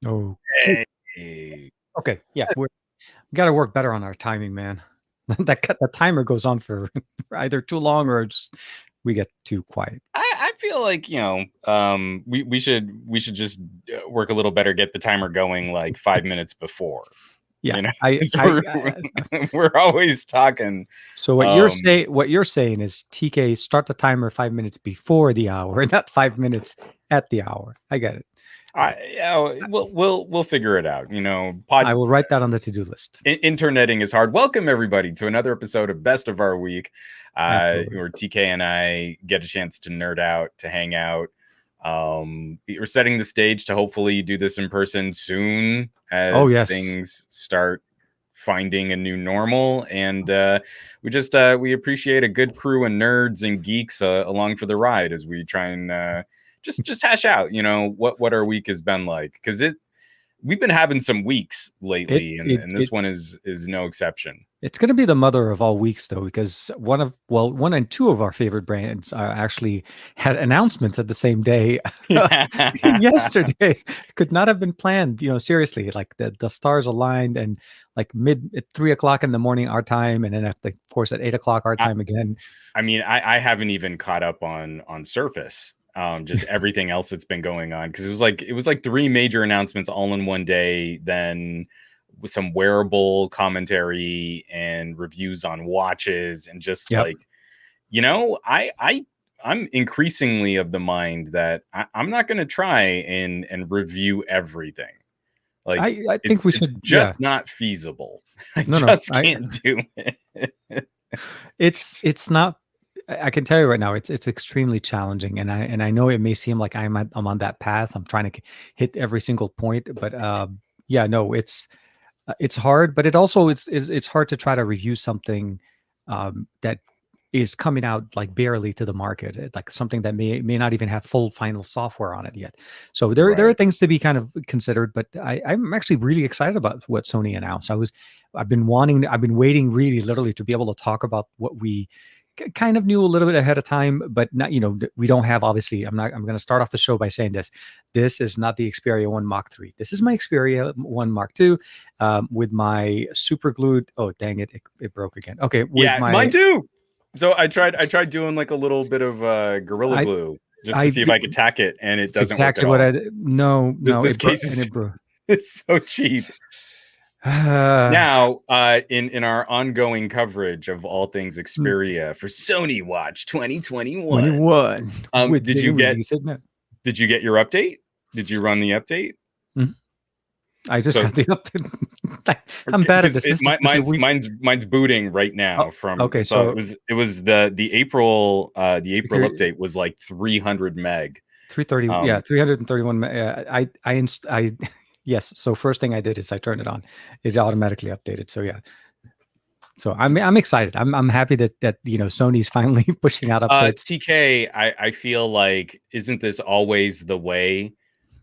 Oh, Hey. okay. Yeah, we got to work better on our timing, man. The timer goes on for either too long or just we get too quiet. I feel like, we should just work a little better, get the timer going like 5 minutes before, Yeah, 'cause we're we're always talking. so Um, what you're saying is TK start the timer 5 minutes before the hour, not 5 minutes at the hour. I get it. we'll figure it out. I will write that on the to-do list. Interneting is hard. Welcome everybody to another episode of Best of Our Week, Absolutely. where TK and I get a chance to nerd out, to hang out. We're setting the stage to hopefully do this in person soon Oh as yes. things start finding a new normal. And we appreciate a good crew of nerds and geeks along for the ride as we try and just hash out, what our week has been like, because we've been having some weeks It lately, and, it and this it one is no exception. It's going to be the mother of all weeks, though, because one and two of our favorite brands actually had announcements at the same day yesterday. Could not have been planned. Seriously, like the stars aligned, and like mid at 3 o'clock in the morning our time, and then of course at 8 o'clock our I, time again. I mean, I haven't even caught up on Surface. Just everything else that's been going on, because it was like three major announcements all in one day. Then with some wearable commentary and reviews on watches, and just Yep. like, I'm increasingly of the mind that I'm not going to try and review everything. Like, I think it's we it's should. Yeah. just not feasible. I No, no. just can't do it. It's not. I can tell you right now, it's extremely challenging, and I know it may seem like I'm on that path. I'm trying to hit every single point, but yeah, no, it's hard, but it also it's hard to try to review something that is coming out like barely to the market, like something that may not even have full final software on it yet. So there are Right. things to be kind of considered, but I'm actually really excited about what Sony announced. I've been waiting really literally to be able to talk about what we kind of knew a little bit ahead of time, but not, we don't have, obviously, I'm going to start off the show by saying this is not the Xperia 1 Mark 3. This is my Xperia 1 Mark 2 with my super glued, oh, dang it, it broke again. Okay. With Yeah, mine my, too. So I tried doing like a little bit of Gorilla I, Glue just to I, see if I could tack it, and it it's doesn't work at exactly what I all. did. No, This no, this it broke case and is it broke. it's so cheap. Now, in our ongoing coverage of all things Xperia for Sony Watch 2021, 21 with did the you get release, isn't it? did you get your update? Did you run the update? Mhm. I just So got the update. I'm bad at because this. This is mine's week. mine's booting right Oh, now from, okay. so it So was it was the April security update was like 300 meg. 330, yeah, um 331. I yes. So first thing I did is I turned it on. It automatically updated. So yeah. So I'm excited. I'm happy that Sony's finally pushing out updates. TK, I feel like, isn't this always the way?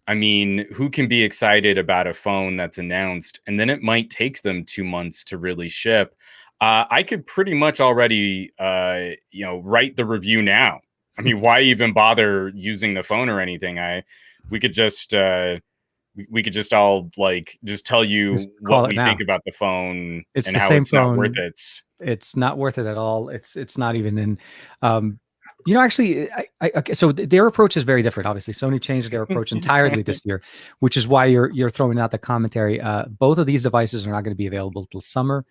I mean, who can be excited about a phone that's announced and then it might take them 2 months to really ship? I could pretty much already, write the review now. I mean, why even bother using the phone or anything? We could just, we could just all like just tell Just you call what it we think now. about the phone It's and the how same it's not worth phone. it. It's not worth it at all. It's not even in. Um, actually, okay. So their approach is very different. Obviously, Sony changed their approach entirely this year, which is why you're throwing out the commentary. Both of these devices are not going to be available till summer,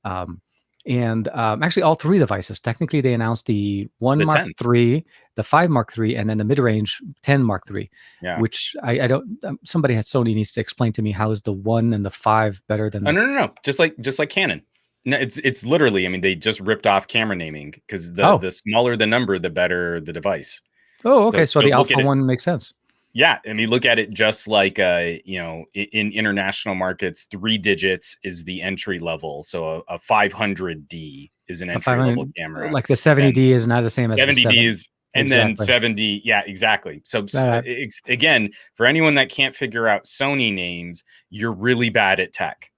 um, and actually, all three devices. Technically, they announced the one The Mark 10. III, the 5 Mark III, and then the mid-range 10 Mark III. Yeah. Which I don't. Somebody at Sony needs to explain to me how is the 1 and the 5 better than Oh, the. no. Just like Canon. No, it's literally, I mean, they just ripped off camera naming, because the Oh, the smaller the number, the better the device. oh, So okay. So so the look Alpha at it. one makes sense. Yeah, I mean, look at it just like, in international markets, 3 digits is the entry level. So a 500D is an A entry level 500, camera. like the Then 70D is not the same as the 70D 7. is, and then Exactly. 70. Yeah, exactly. So That, again, for anyone that can't figure out Sony names, you're really bad at tech.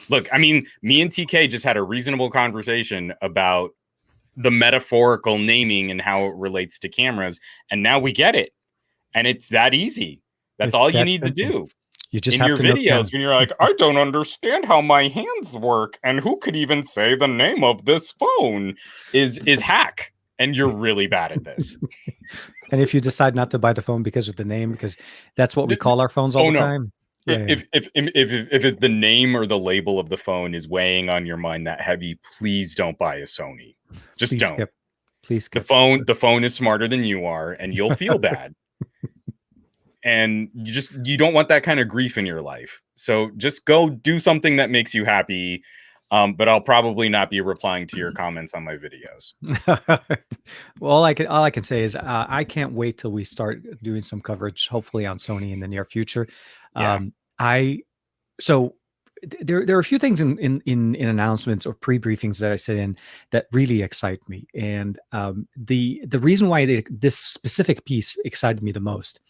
Look, I mean, me and TK just had a reasonable conversation about the metaphorical naming and how it relates to cameras, and now we get it. And it's that easy. That's it's all you that need to simple. do. You just in have your to milk videos them. when you're like, I don't understand how my hands work, and who could even say the name of this phone is hack, and you're really bad at this. And if you decide not to buy the phone because of the name, because that's what we call our phones all Oh the no. time. Yeah, yeah. If the name or the label of the phone is weighing on your mind that heavy, please don't buy a Sony. Just Please don't. skip. Please The skip. phone is smarter than you are, and you'll feel bad. And you don't want that kind of grief in your life. So just go do something that makes you happy. But I'll probably not be replying to your comments on my videos. Well, all I can say is I can't wait till we start doing some coverage, hopefully on Sony in the near future. Yeah. I so there are a few things in announcements or pre-briefings that I sit in that really excite me, and the reason why this specific piece excited me the most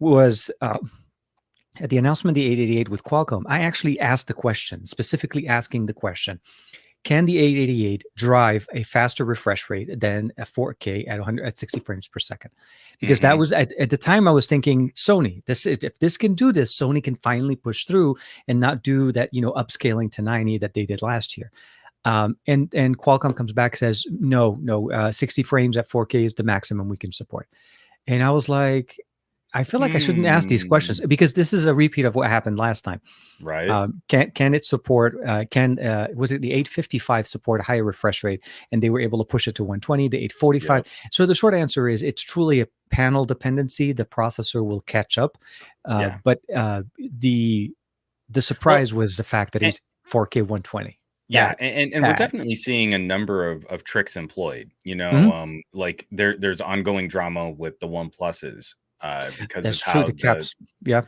was at the announcement of the 888 with Qualcomm. I actually asked the question, specifically asking the question: can the 888 drive a faster refresh rate than a 4K at 60 frames per second? Because that Mm-hmm. was at the time I was thinking Sony. If this can do this, Sony can finally push through and not do that, upscaling to 90 that they did last year. And Qualcomm comes back, says no, 60 frames at 4K is the maximum we can support. And I was like, I feel like I shouldn't ask these questions Hmm. because this is a repeat of what happened last time. Right. Can it support? Was it the 855 support a higher refresh rate, and they were able to push it to 120, the 845? Yep. So the short answer is it's truly a panel dependency. The processor will catch up, Yeah. but the Well, surprise was the fact that it and, was 4K 120. yeah, That and we're that. definitely seeing a number of tricks employed. Mhm. Like there's ongoing drama with the One Pluses because That's of true. how The caps. Yeah.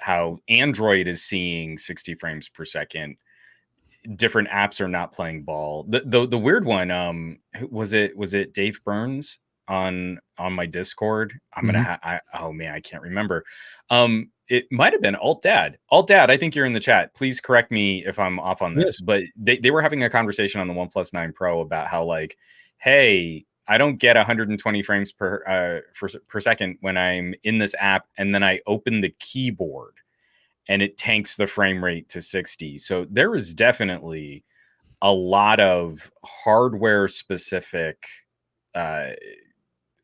how Android is seeing 60 frames per second. Different apps are not playing ball. The weird one, was it Dave Burns on my Discord? Mhm. Oh man, I can't remember. It might have been Alt Dad. Alt Dad, I think you're in the chat. Please correct me if I'm off on this. Yes. But they were having a conversation on the OnePlus 9 Pro about how, like, hey, I don't get 120 frames per second when I'm in this app, and then I open the keyboard and it tanks the frame rate to 60. So there is definitely a lot of hardware specific uh,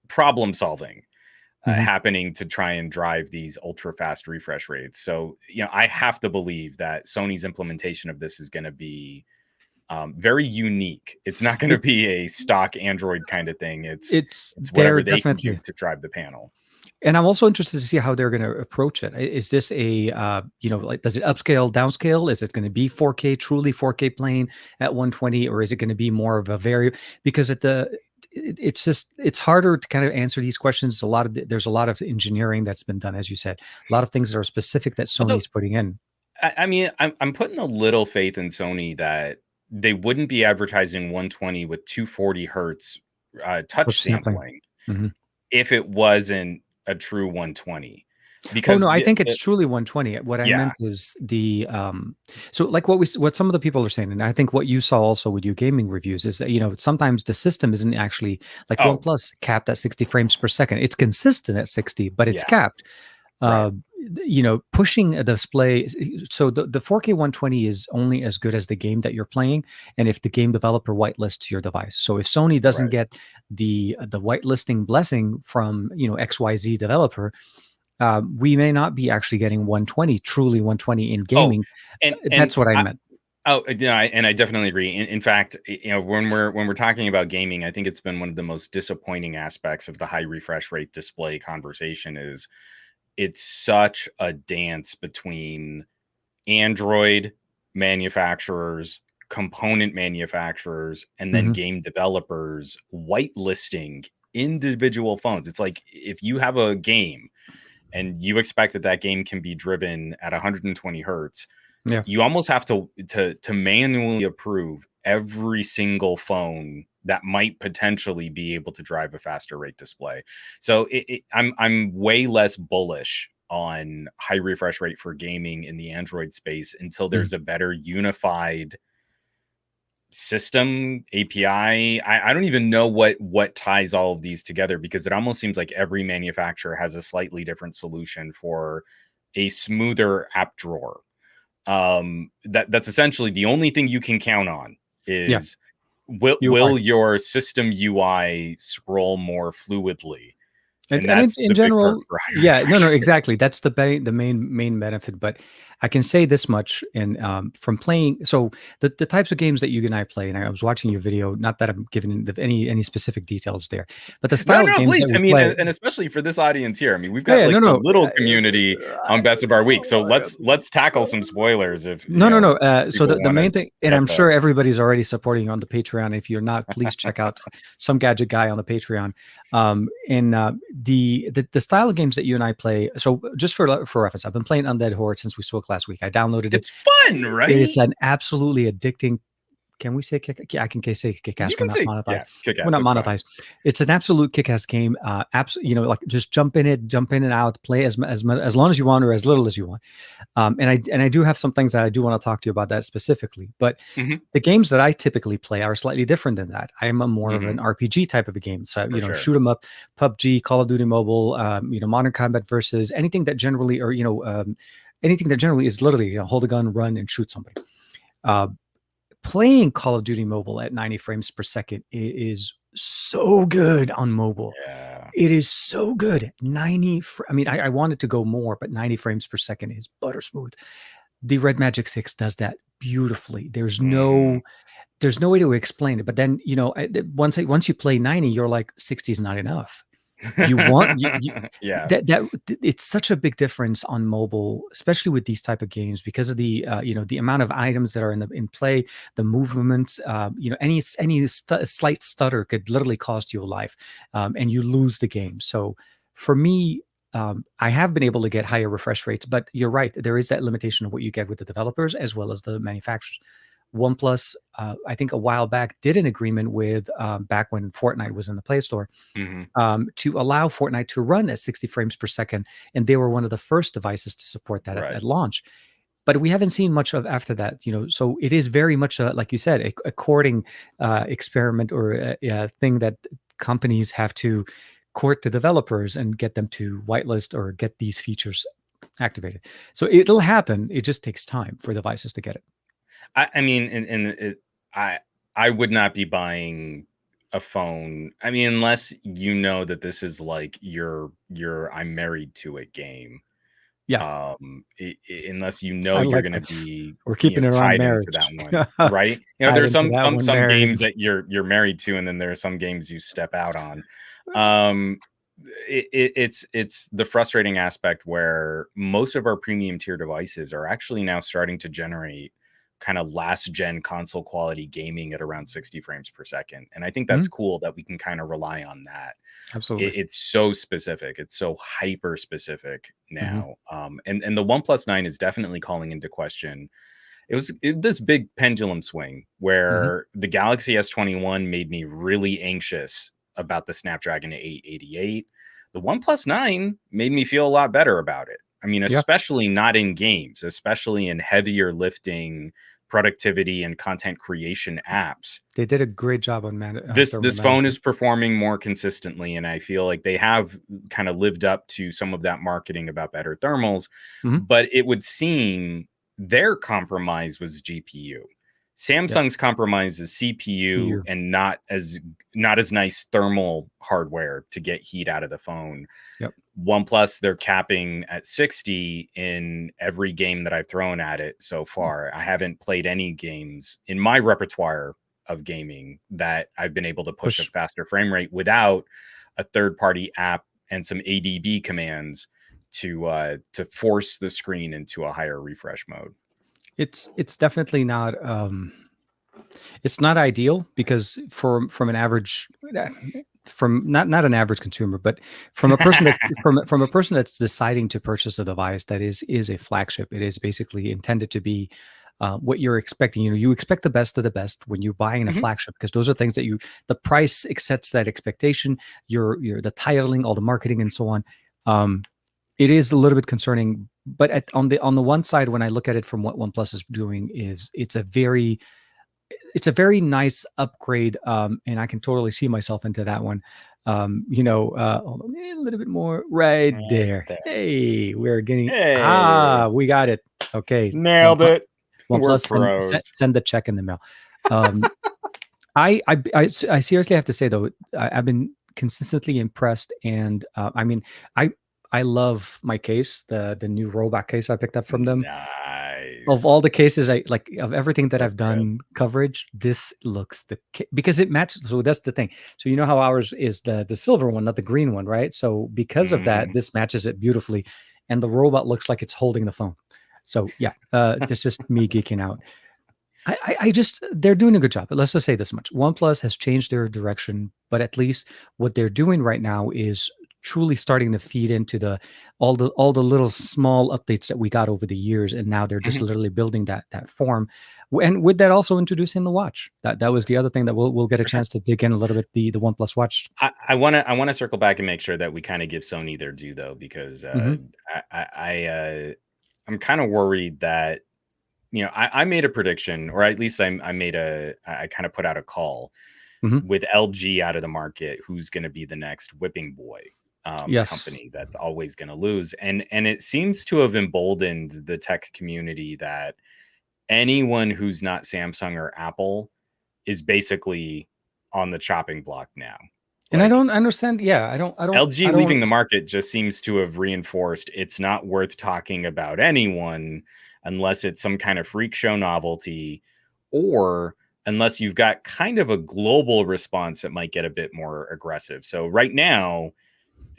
problem solving Mhm. happening to try and drive these ultra fast refresh rates. So, I have to believe that Sony's implementation of this is going to be very unique. It's not going to It be a stock Android kind of thing. it's It's they're whatever they can do definitely. to drive the panel. And I'm also interested to see how they're going to approach it. Is this like, does it upscale, downscale? Is it going to be 4K, truly 4K playing at 120, or is it going to be more of a because it's harder to kind of answer these questions. There's a lot of engineering that's been done, as you said, a lot of things that are specific that Although Sony's putting in. I mean, I'm putting a little faith in Sony that they wouldn't be advertising 120 with 240 hertz touch Which sampling. sampling Mm-hmm. if it wasn't a true 120, Oh no, because I think it's truly 120. What I yeah, meant is so like what some of the people are saying, and I think what you saw also with your gaming reviews is that sometimes the system isn't actually like oh OnePlus capped at 60 frames per second. It's consistent at 60, but it's yeah, capped. right, Uh, Pushing a display. So the 4K 120 is only as good as the game that you're playing, and if the game developer whitelists your device. So if Sony doesn't right. get the whitelisting blessing from XYZ developer, we may not be actually getting 120, truly 120 in Oh, gaming. and That's what I meant. yeah, and I definitely agree. In fact, when we're talking about gaming, I think it's been one of the most disappointing aspects of the high refresh rate display conversation is it's such a dance between Android manufacturers, component manufacturers, and then Hmm. game developers whitelisting individual phones. It's like if you have a game and you expect that game can be driven at 120 hertz, Yeah. you almost have to manually approve every single phone that might potentially be able to drive a faster rate display. So I'm way less bullish on high refresh rate for gaming in the Android space until Mm. there's a better unified system API. I don't even know what ties all of these together, because it almost seems like every manufacturer has a slightly different solution for a smoother app drawer. That's essentially the only thing you can count on Yeah, is UI. will your system UI scroll more fluidly? And, And and in, that's in the big perk general, for high yeah, no, refresh no, rate. exactly. That's the main benefit. But I can say this much, and from playing, so the types of games that you and I play, and I was watching your video. Not that I'm giving any specific details there, but the No, style of no, games please. that I we mean, play. and especially for this audience here. I mean, we've Yeah, got yeah, no, like a no. little community on Best of Our Week. So let's tackle some spoilers if No, no, no. So people the want to main thing, and get I'm the sure everybody's already supporting you on the Patreon. If you're not, please check out some gadget guy on the Patreon. And the style of games that you and I play. So just for reference, I've been playing Undead Horde since we spoke last week. I downloaded it. it's fun, right? It's an absolutely addicting. Can we say kick? Yeah, I can say You kick-ass. We're can not say, monetized. yeah, kick We're ass, not that's fine. monetized. It's an absolute kick-ass game. Like just jump in it, jump in and out, play as long as you want or as little as you want. And I do have some things that I do want to talk to you about that specifically. But Hmm. the games that I typically play are slightly different than that. I am a more of Hmm. an RPG type of a game. So, For sure. shoot 'em up, PUBG, Call of Duty Mobile, Modern Combat versus anything that generally, anything that generally is literally, hold a gun, run, and shoot somebody. Uh, Playing Call of Duty Mobile at 90 frames per second is so good on mobile. Yeah. It is so good. I mean, I wanted to go more, but 90 frames per second is butter smooth. The Red Magic 6 does that beautifully. Hmm. There's no way to explain it. But then, once you play 90, you're like 60 is not enough. You want you Yeah. that it's such a big difference on mobile, especially with these type of games because of the amount of items that are in play, the movements. Any slight stutter could literally cost you a life, and you lose the game. So for me. I have been able to get higher refresh rates, but you're right. There is that limitation of what you get with the developers as well as the manufacturers. OnePlus, I think a while back, did an agreement with back when Fortnite was in the Play Store Hmm. to allow Fortnite to run at 60 frames per second. And they were one of the first devices to support that at Right. launch. But we haven't seen much of after that, So it is very much like you said, a courting experiment or a thing that companies have to court the developers and get them to whitelist or get these features activated. So it'll happen. It just takes time for devices to get it. I mean, and I I would not be buying a phone. I mean, unless you know that this is like your I'm married to it game. Yeah, Unless you know I you're like going to that. be We're keeping it around tied into marriage. that one, right? Tied There's into that one some married. games that you're married to, and then there are some games you step out on. Um, it's the frustrating aspect where most of our premium tier devices are actually now starting to generate kind of last gen console quality gaming at around 60 frames per second, and I think that's Mhm, cool that we can kind of rely on that. absolutely. It's so specific. It's so hyper specific Mhm, now. And the OnePlus 9 is definitely calling into question. This big pendulum swing mhm. where the Galaxy S21 made me really anxious about the Snapdragon 888. The OnePlus 9 made me feel a lot better about it. I mean, Yeah, especially not in games, especially in heavier lifting productivity and content creation apps. they did a great job on thermal This phone management. is performing more consistently, and I feel like they have kind of lived up to some of that marketing about better thermals, Mhm, but it would seem their compromise was GPU. yep, Samsung's compromise is CPU EU, and not as nice thermal hardware to get heat out of the phone. yep. OnePlus, they're capping at 60 in every game that I've thrown at it so Mm, far. I haven't played any games in my repertoire of gaming that I've been able to push a push. faster frame rate without a third party app and some ADB commands to force the screen into a higher refresh mode. It's definitely not, it's not ideal because from an average from not an average consumer, but from a person that's from a person that's deciding to purchase a device that is a flagship. It is basically intended to be what you're expecting. You expect the best of the best when you're buying a Mhm. flagship because those are things that the price sets that expectation. Your the titling, all the marketing, and so on. Um, it is a little bit concerning, but on the one side, when I look at it from what OnePlus is doing, is it's a very nice upgrade, and I can totally see myself into that one. Hold on, a little bit more right Right there. there. Hey, we're getting Hey, we got it. Okay, nailed it. We're OnePlus, send, pros. send the check in the mail. Um, I seriously have to say though, I've been consistently impressed, and I mean, I I love my case, the new robot case I picked up from them. Of Nice. all the cases I like, of everything that So I've good. done coverage, this looks because it matches. So that's the thing. So you know how ours is the silver one, not the green one, right? So because of that, Mhm. this matches it beautifully, and the robot looks like it's holding the phone. So yeah, it's just me geeking out. I just they're doing a good job. But let's just say this much: OnePlus has changed their direction, but at least what they're doing right now is truly starting to feed into the little small updates that we got over the years, and now they're just Mhm. literally building that form, and with that also introducing the watch. That was the other thing that we'll get a For sure. chance to dig in a little bit, the OnePlus Watch. I wanna circle back and make sure that we kinda give Sony their due though, because, Hmm. I'm kinda worried that, I made a prediction, or at least I kinda put out a call Hmm. with LG out of the market, who's gonna be the next whipping boy, Yes, company that's always gonna lose, and it seems to have emboldened the tech community that anyone who's not Samsung or Apple is basically on the chopping block now. and I Like, don't understand. Yeah, LG I leaving don't. the market just seems to have reinforced it's not worth talking about anyone unless it's some kind of freak show novelty, or unless you've got kind of a global response that might get a bit more aggressive. So right now,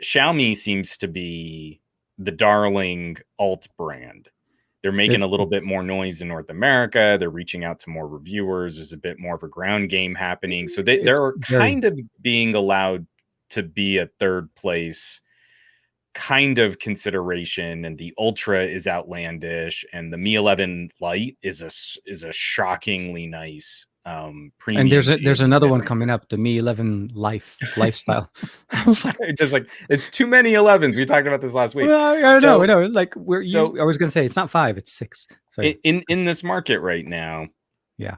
Xiaomi seems to be the darling alt brand. They're making It, a little bit more noise in North America. They're reaching out to more reviewers. There's a bit more of a ground game happening. So it's they're very. kind of being allowed to be a third place kind of consideration. And the Ultra is outlandish, and the Mi 11 Lite is a shockingly nice And premium there's feeling another one coming generator. up, the Mi 11 lifestyle. I was like, Just like it's too many 11s. We talked about this last week. well, I know, I So know. Like where so I was gonna say it's not five, it's six. Sorry. in this market right now, Yeah.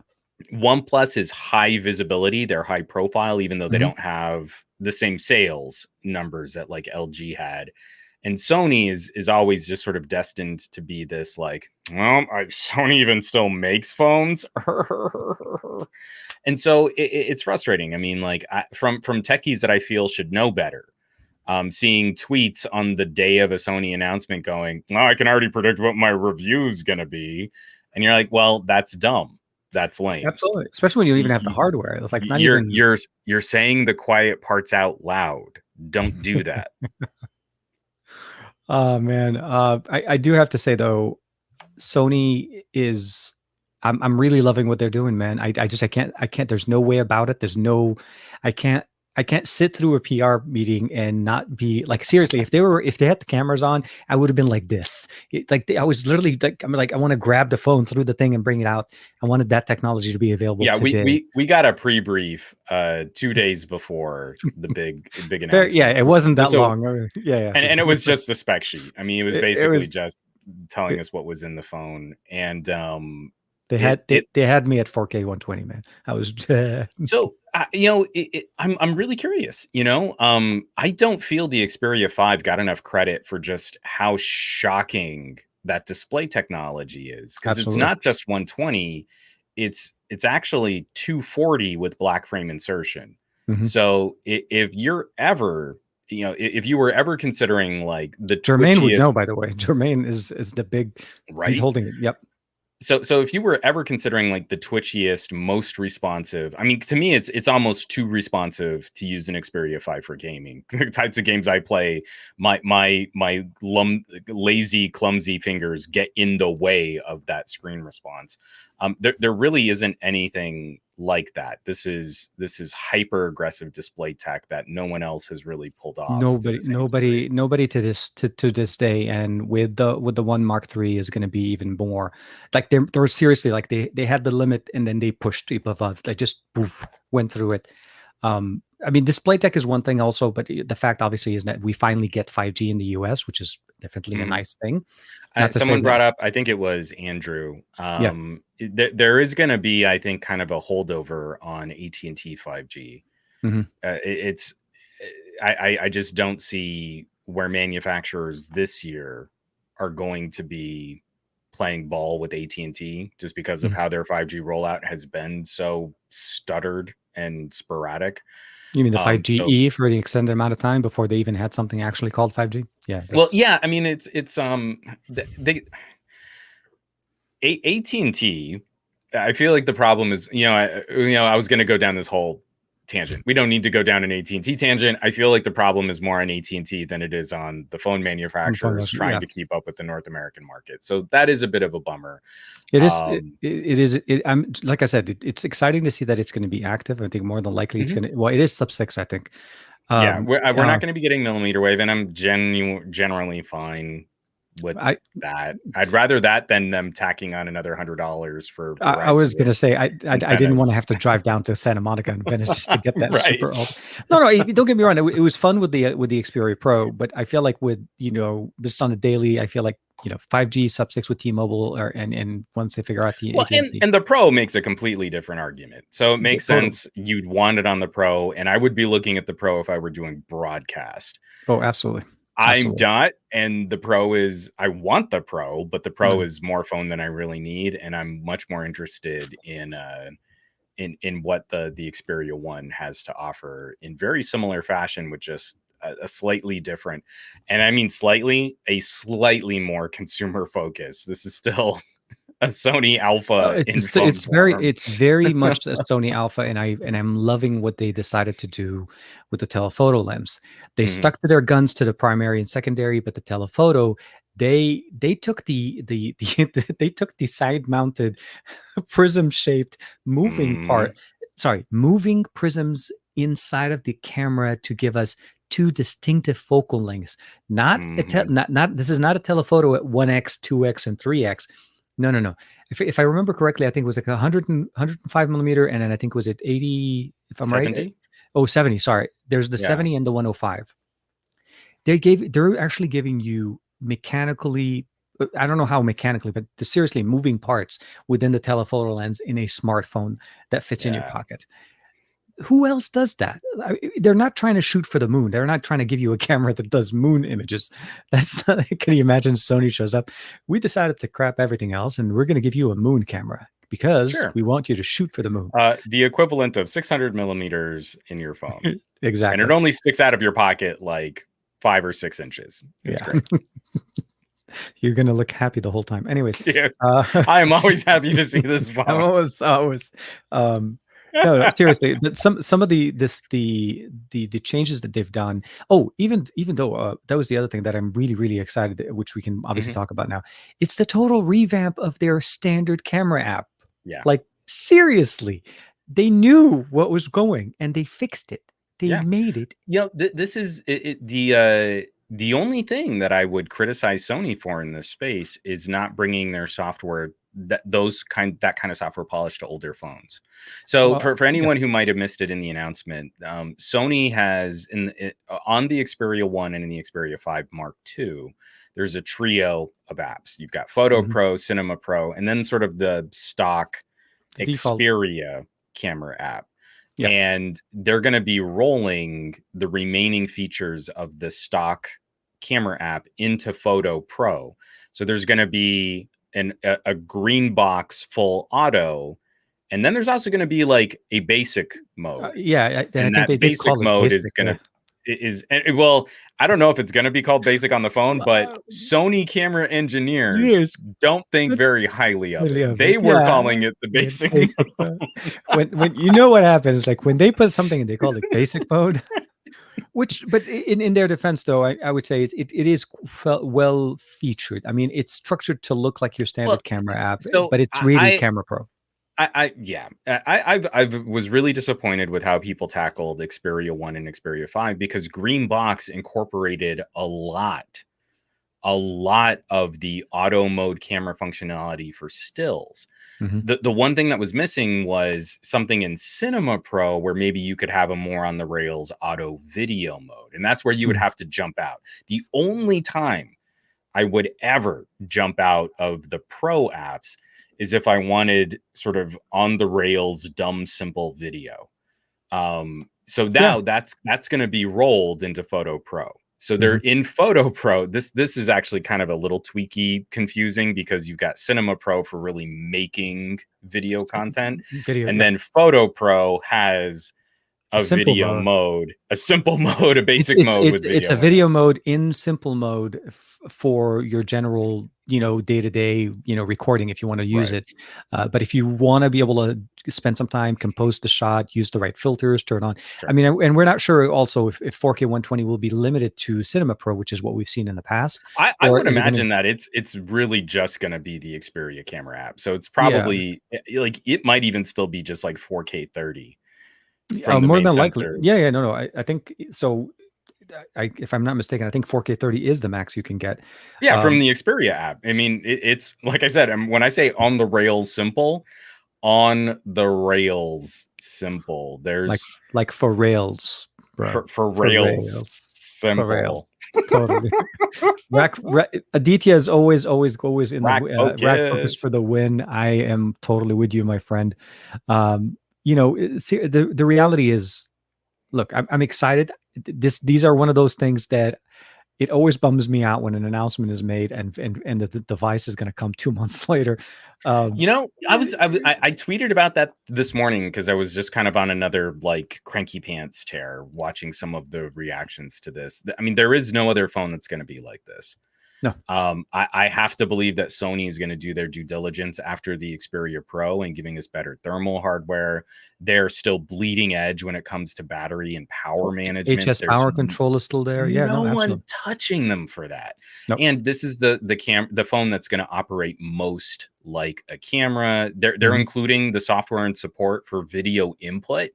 OnePlus is high visibility. They're high profile, even though they Hmm. don't have the same sales numbers that like LG had. And Sony is always just sort of destined to be this like, well, Sony even still makes phones, and so it's frustrating. I mean, like from techies that I feel should know better, seeing tweets on the day of a Sony announcement going, "Well, I can already predict what my review is going to be," and you're like, "Well, that's dumb. That's lame. Absolutely. Especially when you don't even Y- have the y- hardware. It's like not You're even. you're you're saying the quiet parts out loud. Don't do that." Oh man. I do have to say though, Sony is I'm really loving what they're doing, man. I can't there's no way about it. I can't I can't sit through a PR meeting and not be like seriously, if they had the cameras on, I would have been like this. I was literally like I'm like I want to grab the phone through the thing and bring it out. I wanted that technology to be available Yeah, we today. we we got a pre-brief 2 days before the big Fair, yeah, announcement. it Just wasn't that just so long. Yeah, yeah. and Just and it give was us just the spec sheet. I mean, it was it basically was just telling it, us what was in the phone, and they it had it they had me at 4K 120, man. I was so I'm really curious. I don't feel the Xperia 5 got enough credit for just how shocking that display technology is, because it's absolutely. not just 120, it's actually 240 with black frame insertion. Mhm. So if you're ever, if you were ever considering like the Jermaine would twitchiest, know, by the way. Jermaine is the big. He's right? holding it. Yep. So if you were ever considering like the twitchiest, most responsive, I mean, to me, it's almost too responsive to use an Xperia 5 for gaming. The types of games I play, my lazy, clumsy fingers get in the way of that screen response. There really isn't anything like that. This is hyper aggressive display tech that no one else has really pulled off to Nobody, the same degree. nobody, nobody to this day, and with the one Mark III is going to be even more. Like they're seriously like they had the limit and then they pushed above. They just poof, went through it. I mean, display tech is one thing also, but the fact obviously is that we finally get 5G in the US, which is definitely a Mhm. nice thing. Not to say Someone that, brought up, I think it was Andrew. yeah. There is going to be, I think, kind of a holdover on AT&T 5G. Hmm. It's I just don't see where manufacturers this year are going to be playing ball with AT&T just because of Mm. how their 5G rollout has been so stuttered and sporadic. You mean the So 5GE for the extended amount of time before they even had something actually called 5G? Yeah, well, that's yeah, I mean they AT&T, I feel like the problem is, I was going to go down this whole tangent. We don't need to go down an AT&T tangent. I feel like the problem is more on AT&T than it is on the phone on the phone. manufacturers trying Yeah, to keep up with the North American market. So that is a bit of a bummer. it is. Um, It is. I'm like I said. It's exciting to see that it's going to be active. I think more than likely it's mhm. going to. Well, it is sub 6. I think. Yeah, Um, we're not going to be getting millimeter wave, and I'm generally fine with I that. I'd rather that than them tacking on another $100 for I Verizon was gonna say in I didn't want Venice. to have to drive down to Santa Monica and Venice just to get that Right. super ultra. No, no, don't get me wrong. It was fun with the Xperia Pro, but I feel like with just on a daily, I feel like 5G sub 6 with T-Mobile, and once they figure out the Well, and AT&T, and the Pro makes a completely different argument. So it makes totally. sense you'd want it on the Pro, and I would be looking at the Pro if I were doing broadcast. Oh, absolutely, I'm absolutely. not, and the Pro is I want the Pro, but the Pro Mhm. is more phone than I really need, and I'm much more interested in what the Xperia One has to offer in very similar fashion with just a slightly different, and I mean a slightly more consumer focus. This is still a Sony Alpha in phone form. It's very much a Sony Alpha, and I'm loving what they decided to do with the telephoto lens. They Mhm, stuck to their guns to the primary and secondary, but the telephoto, they took they took the side mounted prism shaped moving mhm, part, sorry, moving prisms inside of the camera to give us two distinctive focal lengths. mhm, Not this is not a telephoto at 1x, 2x, and 3x. No, no, no. If I remember correctly, I think it was like 105 millimeter, and then I think was it 80, if I'm right. 70? Oh, 70. Sorry. There's the Yeah, 70 and the 105. They're actually giving you mechanically, I don't know how mechanically, but seriously moving parts within the telephoto lens in a smartphone that fits in your yeah. pocket. Who else does that? They're not trying to shoot for the moon. They're not trying to give you a camera that does moon images. That's not, can you imagine Sony shows up? We decided to crap everything else, and we're going to give you a moon camera because Sure. we want you to shoot for the moon. The equivalent of 600 millimeters in your phone, and it Exactly. only sticks out of your pocket like 5 or 6 inches. It's Yeah. great. You're going to look happy the whole time. Anyways, Yeah. uh, I am always happy to see this I'm phone. always, um, no, no, seriously. But some of the changes that they've done. Oh, even though that was the other thing that I'm really excited, which we can obviously Mhm. talk about now. It's the total revamp of their standard camera app. Yeah. Like seriously, they knew what was going and they fixed it. They Yeah. made it. This is the only thing that I would criticize Sony for in this space is not bringing their software that kind of software polish to older phones. So Well, for yeah. anyone who might have missed it in the announcement, Sony has on the Xperia One and in the Xperia 5 Mark II, there's a trio of apps. You've got Photo Mhm. Pro, Cinema Pro, and then sort of the stock The default. Xperia camera app, Yeah. and they're going to be rolling the remaining features of the stock camera app into Photo Pro. So there's going to be a green box full auto, and then there's also going to be like a basic mode, Yeah, and I and think they that did basic call it mode is basic. going to well, I don't know if it's going to be called basic on the phone, but Uh, Sony camera engineers Years. don't think very highly of it. Really of it. They were Yeah. calling it the The basic basic mode. When you know what happens, like when they put something and they call it basic mode, which but in their defense though, I would say it is well featured. I mean, it's structured to look like your well, standard camera app, so but it's really Camera Pro. yeah, I've was really disappointed with how people tackled Xperia 1 and Xperia 5 because Green Box incorporated a lot of the auto mode camera functionality for stills. Mhm. The one thing that was missing was something in Cinema Pro where maybe you could have a more on the rails auto video mode, and that's where you would Mhm. have to jump out. The only time I would ever jump out of the Pro apps is if I wanted sort of on the rails dumb simple video. So Yeah. now that's going to be rolled into Photo Pro. So they're Mhm. in Photo Pro. This is actually kind of a little tweaky confusing because you've got Cinema Pro for really making video content, Video, and yep. then Photo Pro has A a simple video mode. mode, a simple mode, a It's basic it's mode it's with it's video a in it. video mode in simple mode for your general, day-to-day, recording if you want to use Right. it. But if you want to be able to spend some time, compose the shot, use the right filters, turn on. I Sure. mean, and we're not sure also if 4K 120 will be limited to Cinema Pro, which is what we've seen in the past, I or would is it going to? imagine that it's really just going to be the Xperia camera app. So it's Yeah, probably like it might even still be just like 4K 30 from the more main than likely. sensor. Yeah, yeah, no, no. I think so. If I'm not mistaken, I think 4K 30 is the max you can get. Yeah, from Um, the Xperia app. I mean, it's like I said, when I say on the rails simple, on the rails simple. like There's like for rails, bro. for For rails rails. For simple. rails. Totally. Aditya is always in the Rack rack focus focus. for the win. I am totally with you, my friend. See, the reality is, look, I'm excited. These are one of those things that it always bums me out when an announcement is made and the device is going to come 2 months later. Um, You know, I tweeted about that this morning because I was just kind of on another like cranky pants tear watching some of the reactions to this. I mean, there is no other phone that's going to be like this. no, I have to believe that Sony is going to do their due diligence after the Xperia Pro and giving us better thermal hardware. They're still bleeding edge when it comes to battery and power management. HS There's power control is still there. Yeah, no no, one absolutely. touching them for that. Nope. And this is the phone that's going to operate most like a camera. They're Mhm. including the software and support for video input.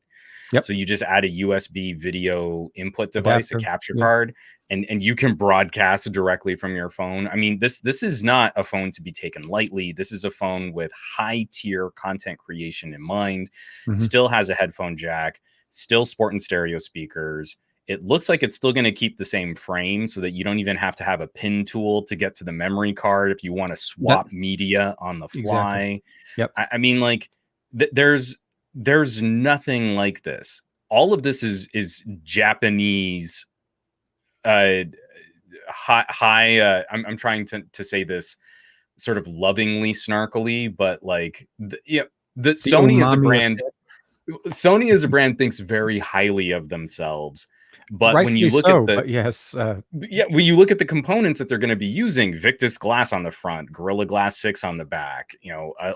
Yep. So you just add a USB video input device, a Adapter. capture Yeah. card, and you can broadcast directly from your phone. I mean, this is not a phone to be taken lightly. This is a phone with high tier content creation in mind. Mhm. Still has a headphone jack, still sporting stereo speakers. It looks like it's still going to keep the same frame so that you don't even have to have a pin tool to get to the memory card if you want to That swap media on the exactly. fly. Yep. I mean, like there's nothing like this. All of this is Japanese uh I'm trying to say this sort of lovingly snarkily, but like the The Sony as a umami of brand Sony as a brand thinks very highly of themselves. But when you rightfully look at so, the but yes, yeah, when you look at the components that they're going to be using, Victus glass on the front, Gorilla Glass 6 on the back,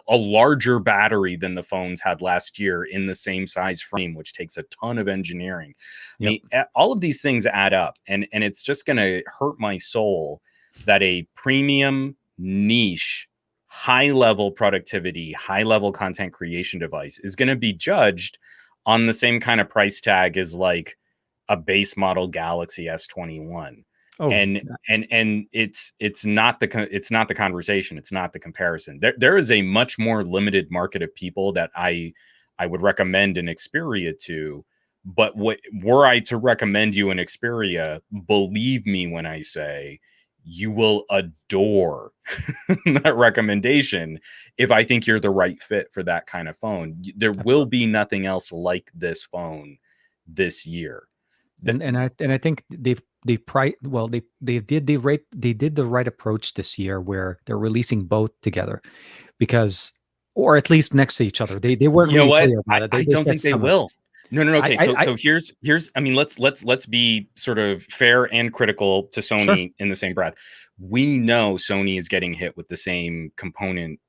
a larger battery than the phones had last year in the same size frame, which takes a ton of engineering. I yep. mean, all of these things add up, and it's just going to hurt my soul that a premium niche high level productivity, high level content creation device is going to be judged on the same kind of price tag as like a base model Galaxy S21. Oh, And it's not it's not the conversation, it's not the comparison. There is a much more limited market of people that I would recommend an Xperia to, but what were I to recommend you an Xperia, believe me when I say you will adore that recommendation if I think you're the right fit for that kind of phone. There will absolutely. be nothing else like this phone this year. That And I think they did the right approach this year where they're releasing both together because, or at least next to each other. They weren't you know really what? clear about it. I They don't said think they summer. will. No, no, no. Okay, I so here's I mean, let's be sort of fair and critical to Sure. Sony in the same breath. We know Sony is getting hit with the same component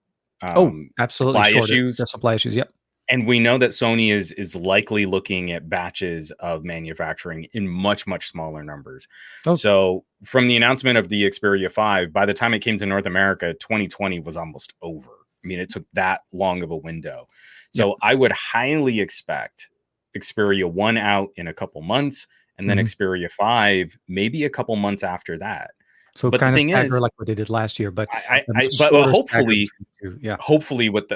Oh, absolutely. supply Shorter issues. the supply issues. Yep. And we know that Sony is likely looking at batches of manufacturing in much smaller numbers. Oh, So from the announcement of the Xperia 5, by the time it came to North America, 2020 was almost over. I mean, it took that long of a window. yep. So I would highly expect Xperia 1 out in a couple months, and then Mhm. Xperia 5 maybe a couple months after that. So But the kind of thing stagger is, like what they did last year, but a much but shorter stagger hopefully, between the two. Yeah.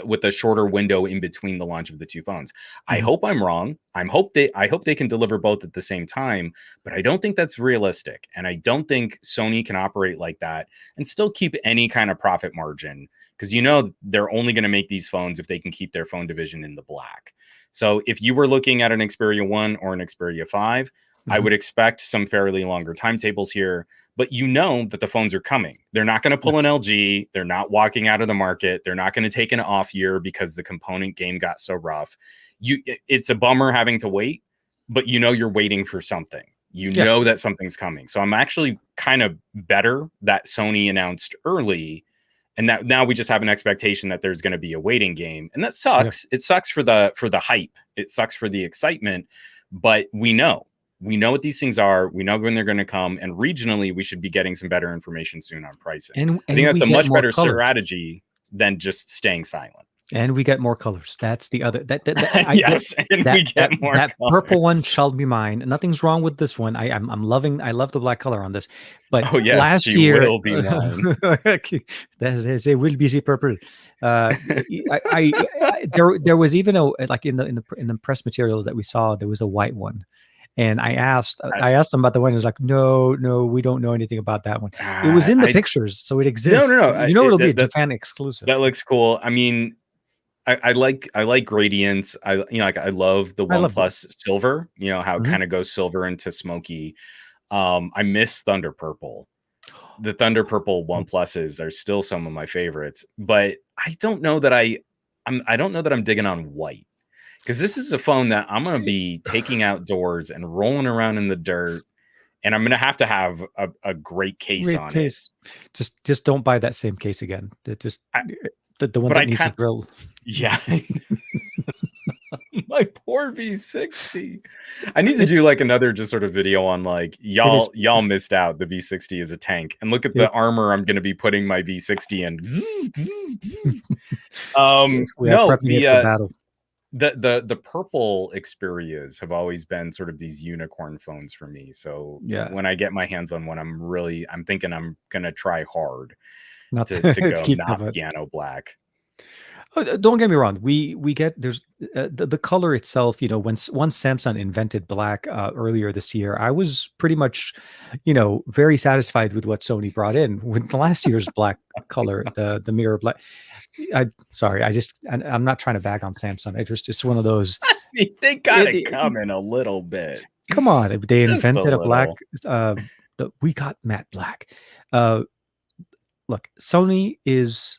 with the shorter window in between the launch of the two phones. I Mhm. hope I'm wrong. I hope they can deliver both at the same time, but I don't think that's realistic, and I don't think Sony can operate like that and still keep any kind of profit margin, because they're only going to make these phones if they can keep their phone division in the black. So if you were looking at an Xperia 1 or an Xperia 5, I Mhm. would expect some fairly longer timetables here, but that the phones are coming. They're not going to Yeah. pull an LG. They're not walking out of the market. They're not going to take an off year because the component game got so rough. It's a bummer having to wait, but you're waiting for something. You Yeah. know that something's coming. So I'm actually kind of better that Sony announced early, and that now we just have an expectation that there's going to be a waiting game, and that Yeah. sucks. It sucks for the hype. It sucks for the excitement, but we know what these things are. We know when they're going to come, and regionally, we should be getting some better information soon on pricing. I think And that's we a get much more better colors. strategy than just staying silent. And we get more colors. That's the other Yes, and we get more that purple one colors. shall be mine. Nothing's wrong with this one. I love the black color on this. But Oh yes, last she year will be mine. that's it will be the purple. There was even a like in the press material that we saw, there was a white one. And I, I asked them about the one. It was like, no, we don't know anything about that one. It was in the I pictures, so it no, no, exists. no. It'll be a Japan exclusive. That looks cool. I mean, I like gradients. Like I love the I love that. OnePlus silver. How it Mhm. kind of goes silver into smoky. I miss Thunder Purple. The Thunder Purple Oh, OnePluses are still some of my favorites, but I don't know that I'm digging on white, because this is a phone that I'm going to be taking outdoors and rolling around in the dirt, and I'm going to have a great case great on it. case. Just don't buy that same case again. It just I, the one but that I needs a can't. drill. Yeah, my poor V60. I need to It do like another just sort of video on like it is. y'all missed out. The V60 is a tank, and look at the It, armor I'm going to be putting my V60 in. we are No, prepping it for battle. the purple Xperias have always been sort of these unicorn phones for me. So Yeah, when I get my hands on one, I'm thinking I'm gonna try hard not to to go keep them. not piano black. Don't get me wrong. We get there's the color itself. Once Samsung invented black earlier this year, I was pretty much, very satisfied with what Sony brought in with last year's black color, the mirror black. Sorry, I'm not trying to bag on Samsung. It's one of those. I mean, they got it It, coming a little bit, come on, if they just a invented a black. little. Uh, we got matte black. Uh, Look, Sony is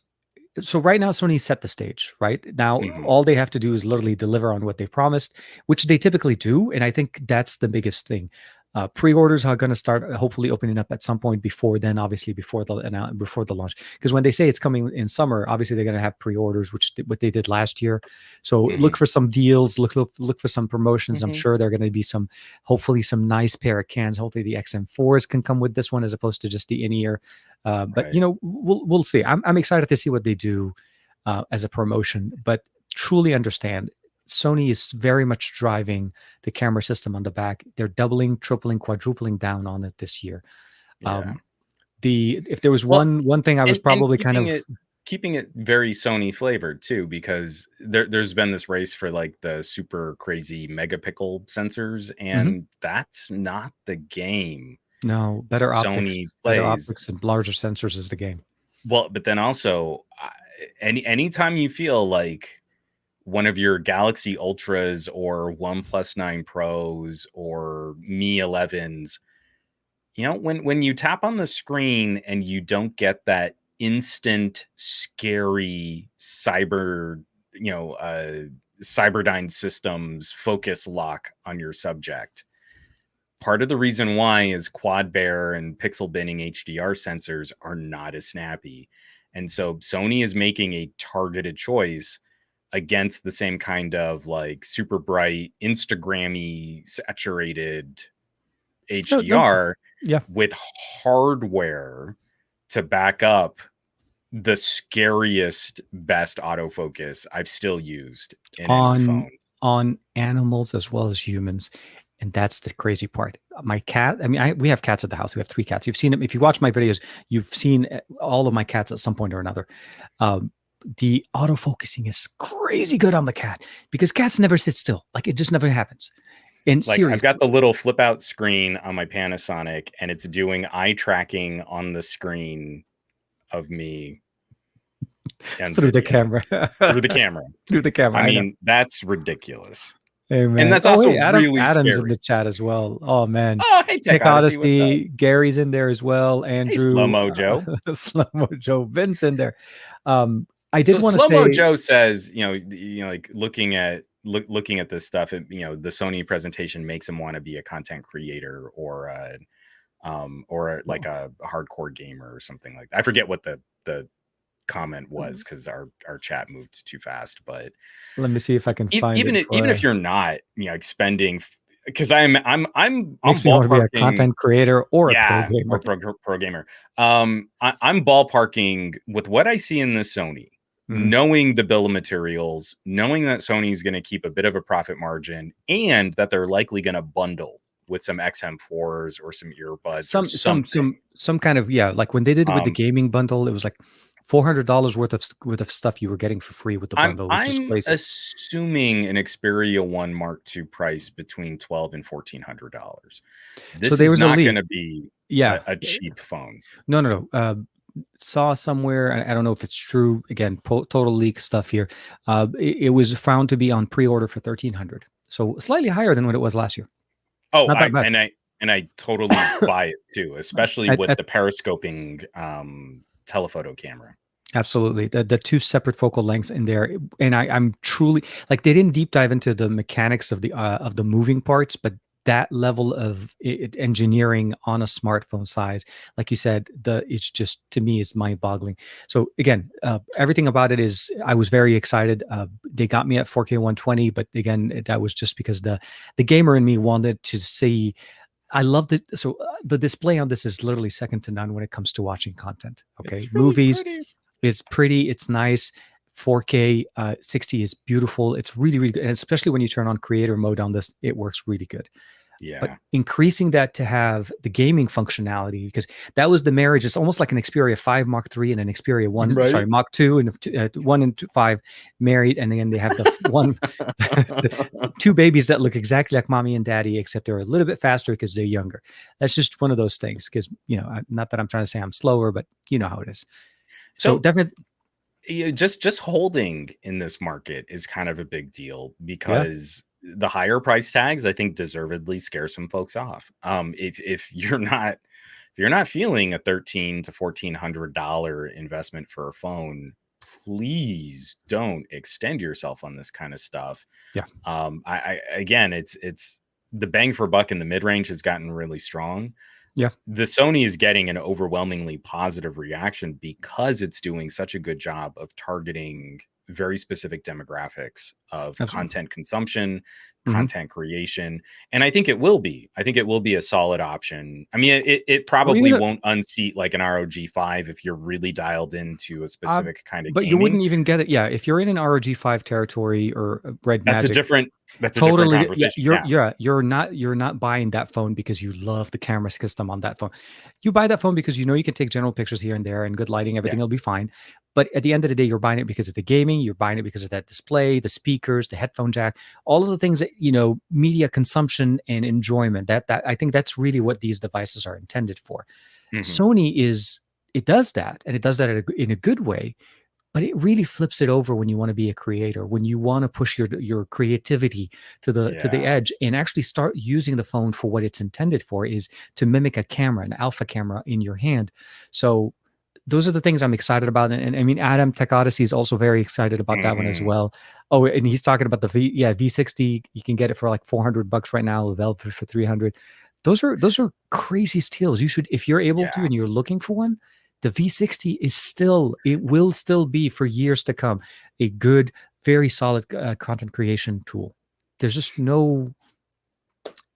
so right now Sony set the stage. Right now, Hmm. all they have to do is literally deliver on what they promised, which they typically do, and I think that's the biggest thing. Pre-orders are going to start hopefully opening up at some point before then, obviously before the launch. Because when they say it's coming in summer, obviously they're going to have pre-orders, what they did last year. So Hmm. look for some deals, look for some promotions. I'm Hmm. sure there are going to be hopefully some nice pair of cans. Hopefully the XM4s can come with this one as opposed to just the in-ear. But Right. we'll see. I'm excited to see what they do as a promotion, but truly understand Sony is very much driving the camera system on the back. They're doubling, tripling, quadrupling down on it this year. Yeah. Um, if there was Well, one thing I was and probably kind of keeping it very Sony flavored too, because there's been this race for like the super crazy megapixel sensors, mhm, and that's not the game no Sony better plays. optics and larger sensors is the game. Well, but then also, anytime you feel like one of your Galaxy Ultras or OnePlus 9 Pros or Mi 11s, when you tap on the screen and you don't get that instant scary Cyberdyne Systems focus lock on your subject. Part of the reason why is quad bear and pixel binning HDR sensors are not as snappy. And so Sony is making a targeted choice against the same kind of like super bright Instagrammy saturated No, no, HDR yeah. with hardware to back up the scariest, best autofocus I've still used in any on phone. on animals as well as humans. And that's the crazy part. My cat, I mean, we have cats at the house. We have 3 cats. You've seen them. If you watch my videos, you've seen all of my cats at some point or another. Um, the autofocusing is crazy good on the cat because cats never sit still. Like it just never happens. And Like I've seriously, got the little flip out screen on my Panasonic, and it's doing eye tracking on the screen of me and through the video camera, through the camera. through the camera. I I know. mean, that's ridiculous. Hey And man. that's Oh also wait, really Adam's in scary. the chat as well. Oh man. Oh, hey, Tech Tech Odyssey, what's up? Odyssey, Gary's in there as well. Hey, Slow Andrew, Mo Joe. Slow Mo Joe, Vince in there. I did So want to Slow Mo say, Joe says, like looking at this stuff, the Sony presentation makes him want to be a content creator or like a hardcore gamer or something like that. I forget what the comment was because our chat moved too fast. But let me see if I can find it. even if you're not expending, because I'm Makes me want to be a ballparking. content creator or a pro Yeah, gamer. or pro gamer. I'm ballparking with what I see in the Sony, knowing the bill of materials, knowing that Sony's going to keep a bit of a profit margin, and that they're likely going to bundle with some XM4s or some earbuds or something. Some kind of, yeah, like when they did it with the gaming bundle, it was like $400 worth of stuff you were getting for free with the bundle, which is I'm crazy. assuming an Xperia 1 Mark II price between $1,200 and $1,400. This So there is was a not going leak. to be Yeah. a cheap phone. No. Saw somewhere, I don't know if it's true. Again, total leak stuff here. It was found to be on pre-order for $1,300, so slightly higher than what it was last year. Oh, Not that bad. I totally buy it too, especially with the periscoping telephoto camera. Absolutely. The 2 separate focal lengths in there. And I'm truly like, they didn't deep dive into the mechanics of the moving parts, but that level of engineering on a smartphone size, like you said, it's just, to me, is mind boggling. So again, everything about it is, I was very excited. They got me at 4K 120, but again, that was just because the gamer in me wanted to see. I loved it. So the display on this is literally second to none when it comes to watching content. Okay. It's really Movies. pretty. It's pretty. It's nice. 4K 60 is beautiful. It's really, really good. And especially when you turn on creator mode on this, it works really good. Yeah. But increasing that to have the gaming functionality, because that was the marriage. It's almost like an Xperia 5 Mark III and an Xperia 1, Right. sorry, Mark II and 1 and 5 married. And then they have the the 2 babies that look exactly like mommy and daddy, except they're a little bit faster because they're younger. That's just one of those things. Because, not that I'm trying to say I'm slower, but you know how it is. So definitely, just holding in this market is kind of a big deal because the higher price tags, I think, deservedly scare some folks off. If you're not feeling a $1,300 to $1,400 investment for a phone, please don't extend yourself on this kind of stuff. Yeah. I again, it's the bang for buck in the mid range has gotten really strong. Yeah. The Sony is getting an overwhelmingly positive reaction because it's doing such a good job of targeting very specific demographics of content consumption, content creation. And I think it will be a solid option. I mean, it probably won't unseat like an ROG 5 if you're really dialed into a specific kind of but gaming. you wouldn't even get it. Yeah. If you're in an ROG 5 territory or Red Magic, that's a different conversation. You're not buying that phone because you love the camera system on that phone. You buy that phone because you can take general pictures here and there and good lighting, everything will be fine. But at the end of the day, you're buying it because of the gaming, you're buying it because of that display, the speakers, the headphone jack, all of the things that, media consumption and enjoyment. That I think that's really what these devices are intended for. Sony it does that, and it does that in a good way. But it really flips it over when you want to be a creator, when you want to push your creativity to the edge and actually start using the phone for what it's intended for, is to mimic a camera, an alpha camera in your hand. So those are the things I'm excited about. And I mean, Adam Tech Odyssey is also very excited about that one as well. Oh, and he's talking about the V60. You can get it for like $400 right now, available for $300. Those are crazy steals. You should, if you're able to, and you're looking for one, the V60 will still be for years to come a good, very solid content creation tool. There's just no,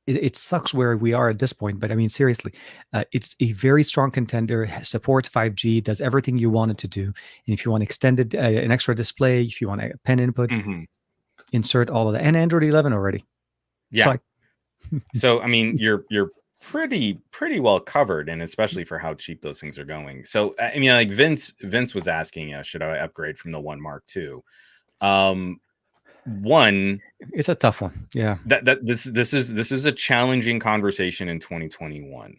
it sucks where we are at this point, but I mean, seriously, it's a very strong contender, supports 5G, does everything you want it to do. And if you want extended, an extra display, if you want a pen input, insert all of that, and Android 11 already. Yeah. So I mean, you're pretty well covered, and especially for how cheap those things are going. So I mean, like Vince was asking, should I upgrade from the One Mark II? One It's a tough one. Yeah. that this is a challenging conversation in 2021.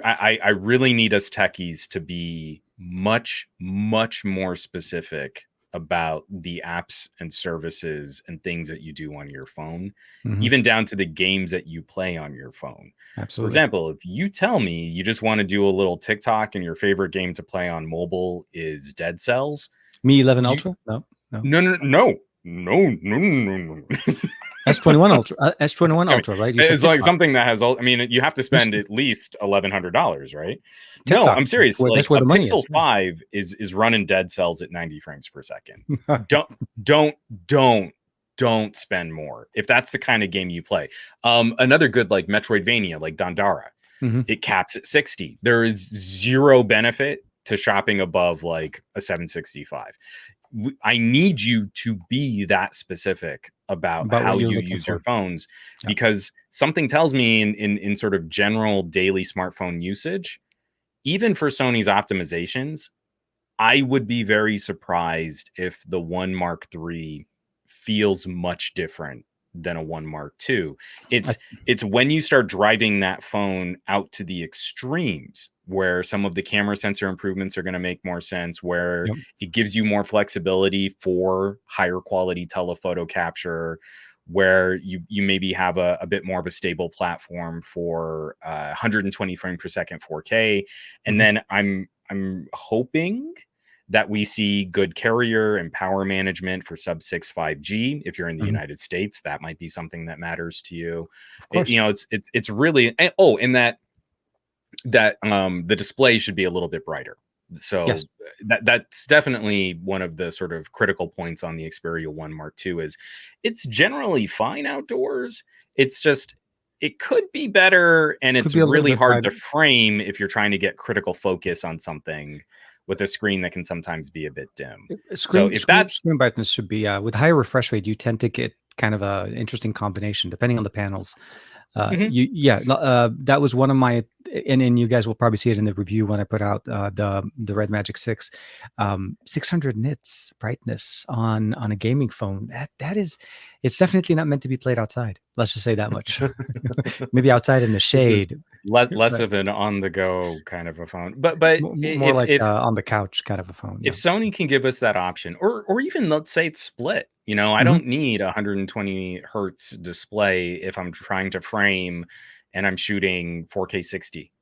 I really need us techies to be much more specific about the apps and services and things that you do on your phone, Hmm. even down to the games that you play on your phone. For Absolutely. example, if you tell me you just want to do a little TikTok and your favorite game to play on mobile is Dead Cells, Mi 11 you Ultra? No, no. no. S21 Ultra, S21 I mean, Ultra, right? You said it's like TikTok. something that has all. I mean, you have to You spend said at least $1,100, right? No, TikTok. I'm serious. That's Like where a the money is. Pixel 5 is running Dead Cells at 90 frames per second. Don't don't don't don't spend more if that's the kind of game you play. Another good like Metroidvania, like Dandara, Hmm. it caps at 60. There is zero benefit to shopping above like a 765. I need you to be that specific about About how what you're you looking use your for. phones, Yeah. because something tells me in sort of general daily smartphone usage, even for Sony's optimizations, I would be very surprised if the One Mark III feels much different than a One Mark II. I, It's when you start driving that phone out to the extremes where some of the camera sensor improvements are going to make more sense, where yep. it gives you more flexibility for higher quality telephoto capture, where you maybe have a bit more of a stable platform for 120 frame per second 4K. And Hmm. then I'm hoping that we see good carrier and power management for sub 6 5G. If you're in the Hmm. United States, that might be something that matters to you. Of course. It's really and that the display should be a little bit brighter. Yes. So that's definitely one of the sort of critical points on the Xperia 1 Mark II is it's generally fine outdoors. It's just it could be better, and Could it's be a little really bit hard to brighter. frame if you're trying to get critical focus on something with a screen that can sometimes be a bit dim. So Screen if screen that's screen brightness should be with higher refresh rate. You tend to get kind of a interesting combination depending on the panels. Mhm. That was one of my, and you guys will probably see it in the review when I put out the Red Magic 6, 600 nits brightness on a gaming phone. That is, it's definitely not meant to be played outside. Let's just say that much. Maybe outside in the This is shade, less but of an on the go kind of a phone. But more like on the couch kind of a phone. if Yeah. Sony can give us that option, or even let's say it's split, I Hmm. don't need a 120 hertz display if I'm trying to frame and I'm shooting 4K 60.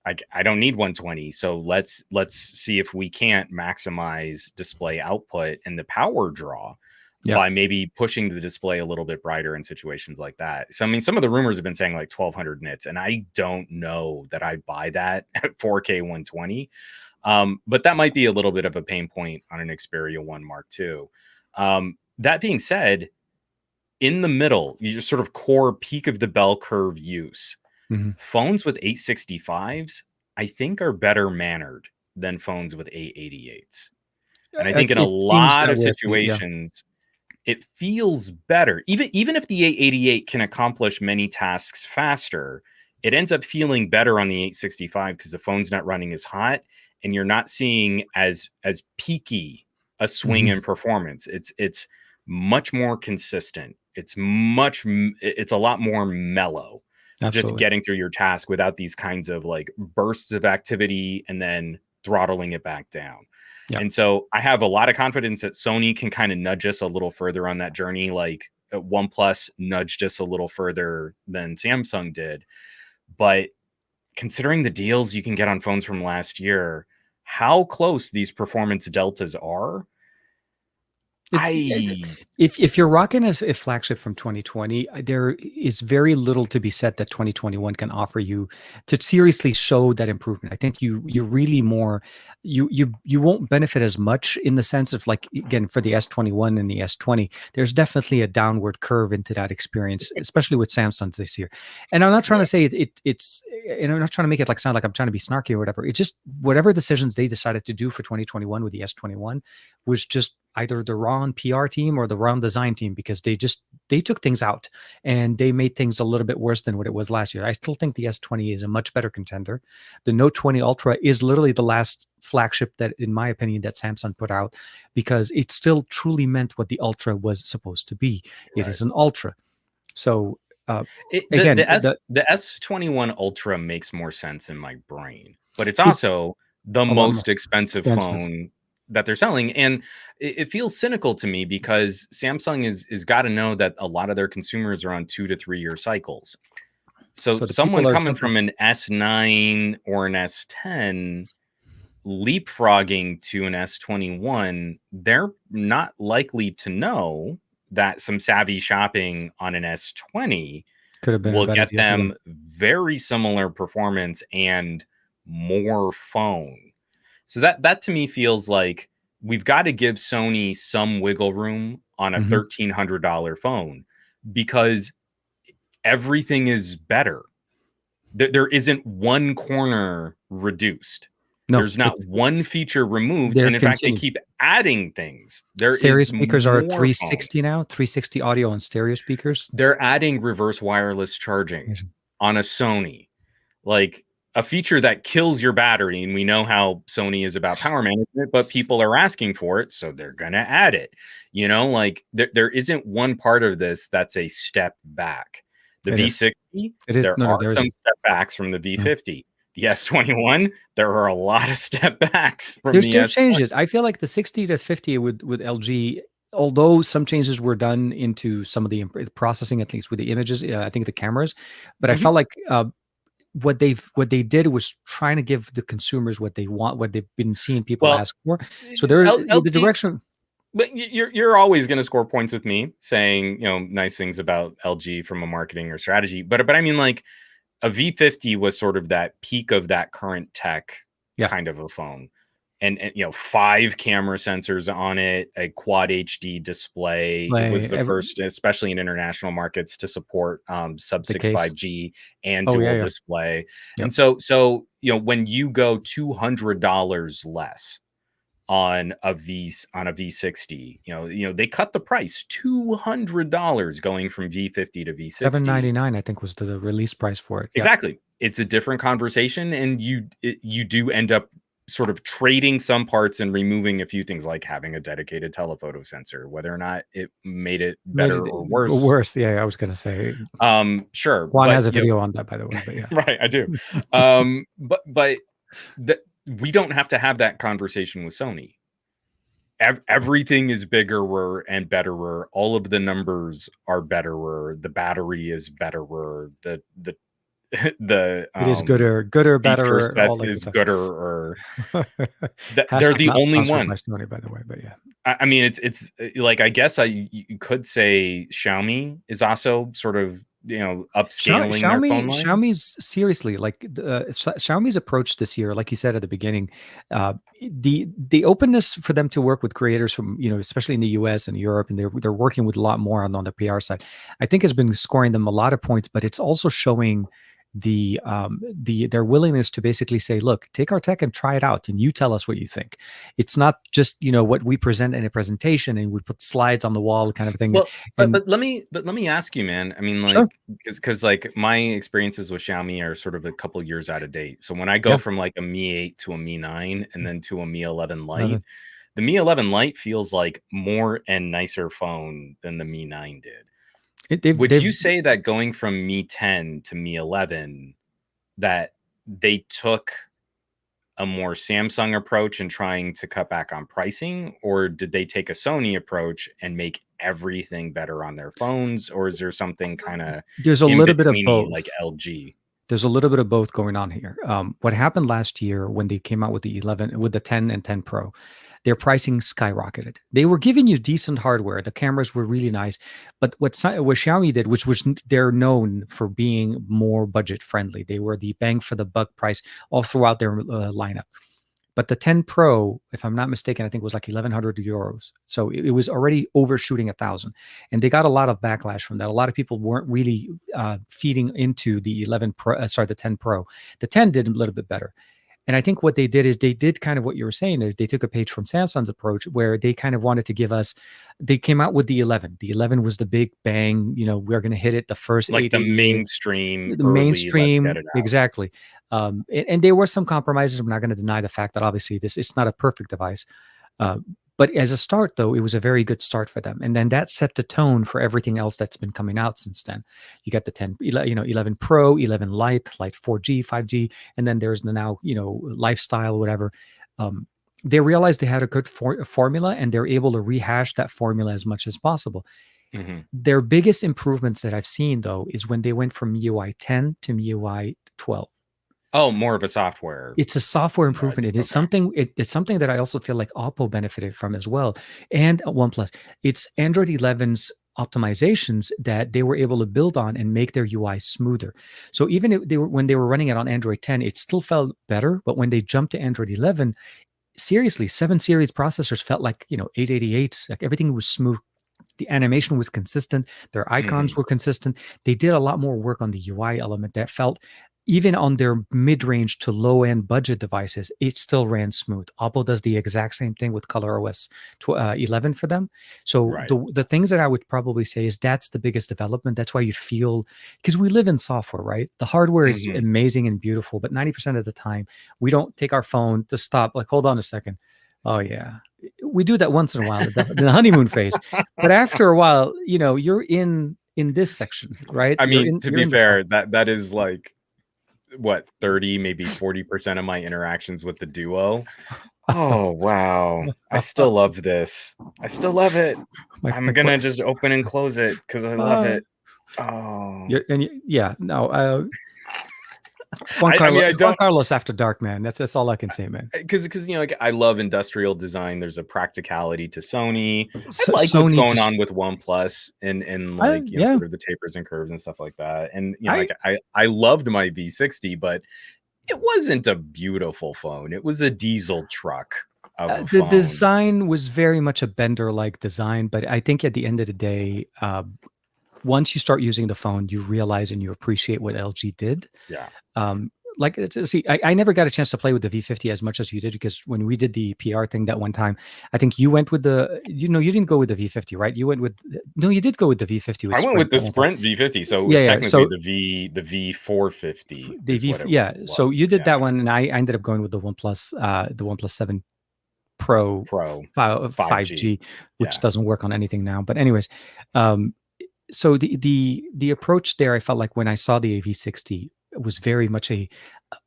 I don't need 120. So let's see if we can't maximize display output and the power draw Yeah. by maybe pushing the display a little bit brighter in situations like that. So I mean, some of the rumors have been saying like 1200 nits, and I don't know that I buy that at 4K 120. But that might be a little bit of a pain point on an Xperia 1 Mark II. That being said, in the middle, you just sort of core peak of the bell curve use. Hmm. Phones with 865s, I think, are better mannered than phones with 888s. And I think in a It seems lot that of way. Yeah. situations, it feels better. Even if the 888 can accomplish many tasks faster, it ends up feeling better on the 865 because the phone's not running as hot and you're not seeing as peaky a swing Hmm. in performance. It's much more consistent. It's a lot more mellow, just Absolutely. getting through your task without these kinds of like bursts of activity and then throttling it back down. Yeah. And so I have a lot of confidence that Sony can kind of nudge us a little further on that journey, like OnePlus nudged us a little further than Samsung did. But considering the deals you can get on phones from last year, how close these performance deltas are, I If you're rocking a flagship from 2020, there is very little to be said that 2021 can offer you to seriously show that improvement. I think you really more you won't benefit as much in the sense of like again for the S21 and the S20. There's definitely a downward curve into that experience, especially with Samsung's this year. And I'm not trying to say it's and I'm not trying to make it like sound like I'm trying to be snarky or whatever. It's just whatever decisions they decided to do for 2021 with the S21 was just either the wrong PR team or the wrong design team, because they took things out and they made things a little bit worse than what it was last year. I still think the S20 is a much better contender. The Note 20 Ultra is literally the last flagship that, in my opinion, that Samsung put out, because it still truly meant what the Ultra was supposed to be. It Right. is an Ultra. So The again, the S21 Ultra makes more sense in my brain, but it's it also the a lot more most expensive expensive. phone that they're selling, and it feels cynical to me because Samsung is got to know that a lot of their consumers are on 2 to 3 year cycles. So So the someone people are coming jumping. from an S9 or an S10 leapfrogging to an S21, they're not likely to know that some savvy shopping on an S20 Could have been a will better get deal for them. them very similar performance and more phone. So that to me feels like we've got to give Sony some wiggle room on a Mhm. $1,300 phone because everything is better. There isn't one corner reduced. No, There's not it's one feature removed, they're and in fact, they continuing. keep adding things. There Stereo is speakers are more phone. 360 now, 360 audio on stereo speakers. They're adding reverse wireless charging on a Sony, like a feature that kills your battery, and we know how Sony is about power management, but people are asking for it, so they're gonna add it. Like there isn't one part of this that's a step back. The It is. V60, It is. there No, are no, there some isn't. step backs from the No. V50. The S21, there are a lot of step backs from the There's S20. changes. I feel like the 60 to 50 with LG, although some changes were done into some of the processing, at least with the images, I think the cameras, but I Mhm. felt like what they did was trying to give the consumers what they want, what they've been seeing people Well, ask for. So there, the LG, direction. but you're always going to score points with me saying nice things about LG from a marketing or strategy, but I mean, like, a V50 was sort of that peak of that current tech Yeah, kind of a phone. And 5 camera sensors on it, a quad HD display. It was like the first, especially in international markets, to support the sub-6 case. 5G and Oh yeah, dual yeah, display. yep. And so when you go $200 less on a V60, they cut the price $200 going from V50 to V60. 799, I think, was the release price for it. Yeah. Exactly. It's a different conversation, and you do end up sort of trading some parts and removing a few things, like having a dedicated telephoto sensor. Whether or not it made it Made better it or worse, worse. Yeah, I was gonna say. sure, Juan but has a video on that, by the way. But yeah. right, I do. But that we don't have to have that conversation with Sony. Everything is bigger and betterer. All of the numbers are betterer. The battery is betterer. The the It is gooder, feature better, set all that good is stuff. gooder, or they're Hashtag the not only sponsored by one. Sony, by the way, but yeah. I mean, it's like, I guess you could say Xiaomi is also sort of upscaling their phone line. Xiaomi's seriously, like Xiaomi's approach this year, like you said at the beginning, the openness for them to work with creators from, especially in the US and Europe, and they're working with a lot more on the PR side, I think has been scoring them a lot of points, but it's also showing their willingness to basically say, look, take our tech and try it out, and you tell us what you think. It's not just what we present in a presentation and we put slides on the wall kind of thing. Well, but And but let me ask you, man. I mean, sure, like, because like my experiences with Xiaomi are sort of a couple years out of date. So when I go yeah, from like a Mi 8 to a Mi 9 and then to a Mi 11 Lite, another. the Mi 11 Lite feels like more and nicer phone than the Mi 9 did. It, they've Would they've you say that going from Mi 10 to Mi 11, that they took a more Samsung approach in trying to cut back on pricing, or did they take a Sony approach and make everything better on their phones, or is there something kind of there's a in little bit of betweeny like both. LG? There's a little bit of both going on here. What happened last year when they came out with the 11, with the 10 and 10 Pro, their pricing skyrocketed. They were giving you decent hardware. The cameras were really nice, but what Xiaomi did, which was they're known for being more budget friendly. They were the bang for the buck price all throughout their lineup. But the 10 Pro, if I'm not mistaken, I think was like 1,100 euros. So it was already overshooting 1,000, and they got a lot of backlash from that. A lot of people weren't really feeding into the 11 Pro, the 10 Pro. The 10 did a little bit better. And I think what they did is they did kind of what you were saying. Is they took a page from Samsung's approach, where they kind of wanted to give us. They came out with the 11. The 11 was the big bang. We're going to hit it the first Like the 888, mainstream the early, let's get mainstream, it out. exactly. And there were some compromises. I'm not going to deny the fact that obviously this it's not a perfect device. Uh, but as a start, though, it was a very good start for them. And then that set the tone for everything else that's been coming out since then. You got the 11 Pro, 11 Lite, Lite 4G, 5G, and then there's the now, lifestyle, whatever. They realized they had a good formula, and they're able to rehash that formula as much as possible. Mm-hmm. Their biggest improvements that I've seen, though, is when they went from MIUI 10 to MIUI 12. Oh, more of a software. It's a software improvement. It is something. It's something that I also feel like Oppo benefited from as well, and OnePlus. It's Android 11's optimizations that they were able to build on and make their UI smoother. So even if when they were running it on Android 10, it still felt better. But when they jumped to Android 11, seriously, 7 series processors felt like 888. Like everything was smooth. The animation was consistent. Their icons were consistent. They did a lot more work on the UI element that felt, even on their mid-range to low-end budget devices, it still ran smooth. Oppo does the exact same thing with ColorOS 11 for them. So Right. the things that I would probably say is that's the biggest development. That's why you feel, because we live in software, right? The hardware is amazing and beautiful, but 90% of the time, we don't take our phone to stop. Like, hold on a second. Oh, yeah. We do that once in a while, the honeymoon phase. But after a while, you're in this section, right? I mean, to be fair, software. that is like what 30, maybe 40% of my interactions with the Duo. Oh wow, I still love this. I still love it. I'm gonna just open and close it because I love it. Oh, Juan Carlos after dark, man. That's all I can say, man. Because like I love industrial design. There's a practicality to Sony. I like Sony what's going on with OnePlus and like sort of the tapers and curves and stuff like that. And I loved my V60, but it wasn't a beautiful phone. It was a diesel truck. The design was very much a Bender-like design, but I think at the end of the day, once you start using the phone, you realize and you appreciate what LG did. Yeah. Like, see, I never got a chance to play with the V50 as much as you did, because when we did the PR thing that one time, I think you went with you didn't go with the V50, right? You went with, no, you did go with the V50. I went with the Sprint V50, so it was technically the V450. So you did that one, and I ended up going with the OnePlus 7 Pro 5G, which doesn't work on anything now. But anyways, so the approach there, I felt like when I saw the AV60, was very much